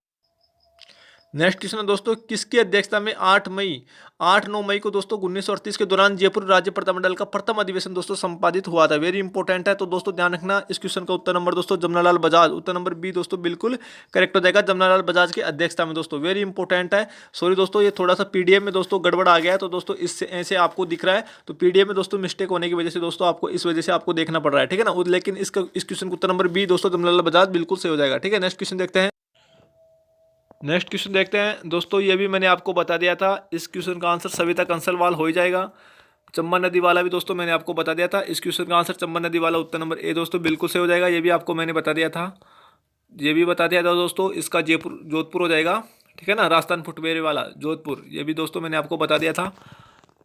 नेक्स्ट क्वेश्चन है दोस्तों किसकी अध्यक्षता में 8-9 मई को दोस्तों 1938 के दौरान जयपुर राज्य प्रतिनिधिमंडल का प्रथम अधिवेशन दोस्तों संपादित हुआ था? वेरी इंपॉर्टेंट है, तो दोस्तों ध्यान रखना इस क्वेश्चन का उत्तर नंबर दोस्तों जमनालाल बजाज। उत्तर नंबर बी दोस्तों बिल्कुल करेक्ट हो जाएगा, जमनालाल बजाज की अध्यक्षता में दोस्तों। वेरी इंपॉर्टेंट है। सॉरी दोस्तों ये थोड़ा सा पीडीएफ में दोस्तों गड़बड़ आ गया है, तो दोस्तों इससे ऐसे आपको दिख रहा है तो पीडीएफ में दोस्तों मिस्टेक होने की वजह से दोस्तों आपको इस वजह से आपको देखना पड़ रहा है। ठीक है ना, लेकिन इस क्वेश्चन का उत्तर नंबर बी दोस्तों जमनालाल बजाज बिल्कुल सही हो जाएगा। ठीक है, नेक्स्ट क्वेश्चन देखते हैं। नेक्स्ट क्वेश्चन देखते हैं दोस्तों। ये भी मैंने आपको बता दिया था, इस क्वेश्चन का आंसर सविता कंसलवाल हो ही जाएगा। चंबा नदी वाला भी दोस्तों मैंने आपको बता दिया था। इस क्वेश्चन का आंसर चंबा नदी वाला उत्तर नंबर ए दोस्तों बिल्कुल सही हो जाएगा। ये भी आपको मैंने बता दिया था, ये भी बता दिया था दोस्तों। इसका जोधपुर हो जाएगा। ठीक है ना, राजस्थान फुटवेयर वाला जोधपुर, ये भी दोस्तों मैंने आपको बता दिया था।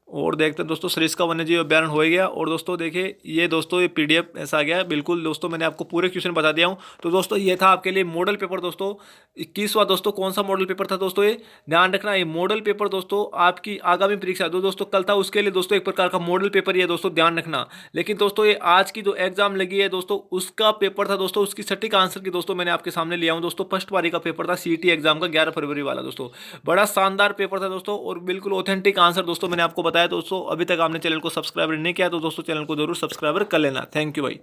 और देखते हैं दोस्तों सरिस्का वन्यजीव अभ्यारण्य हो गया। और दोस्तों देखिए ये दोस्तों ये पीडीएफ ऐसा आ गया है बिल्कुल दोस्तों। मैंने आपको पूरे क्वेश्चन बता दिया हूँ। तो दोस्तों ये था आपके लिए मॉडल पेपर दोस्तों 21वां दोस्तों। कौन सा मॉडल पेपर था दोस्तों? ये ध्यान रखना, ये मॉडल पेपर दोस्तों आपकी आगामी परीक्षा दोस्तों कल था उसके लिए दोस्तों एक प्रकार का मॉडल पेपर ये दोस्तों ध्यान रखना। लेकिन दोस्तों ये आज की जो एग्जाम लगी है दोस्तों उसका पेपर था दोस्तों, उसकी सटीक आंसर की दोस्तों मैंने आपके सामने लिया हूँ दोस्तों। फर्स्ट पारी का पेपर था सीटी एग्जाम का 11 फरवरी वाला दोस्तों। बड़ा शानदार पेपर था दोस्तों और बिल्कुल ऑथेंटिक आंसर दोस्तों मैंने आपको बताया दोस्तों। अभी तक आपने चैनल को सब्सक्राइब नहीं किया तो दोस्तों चैनल को जरूर सब्सक्राइब कर लेना। थैंक यू भाई।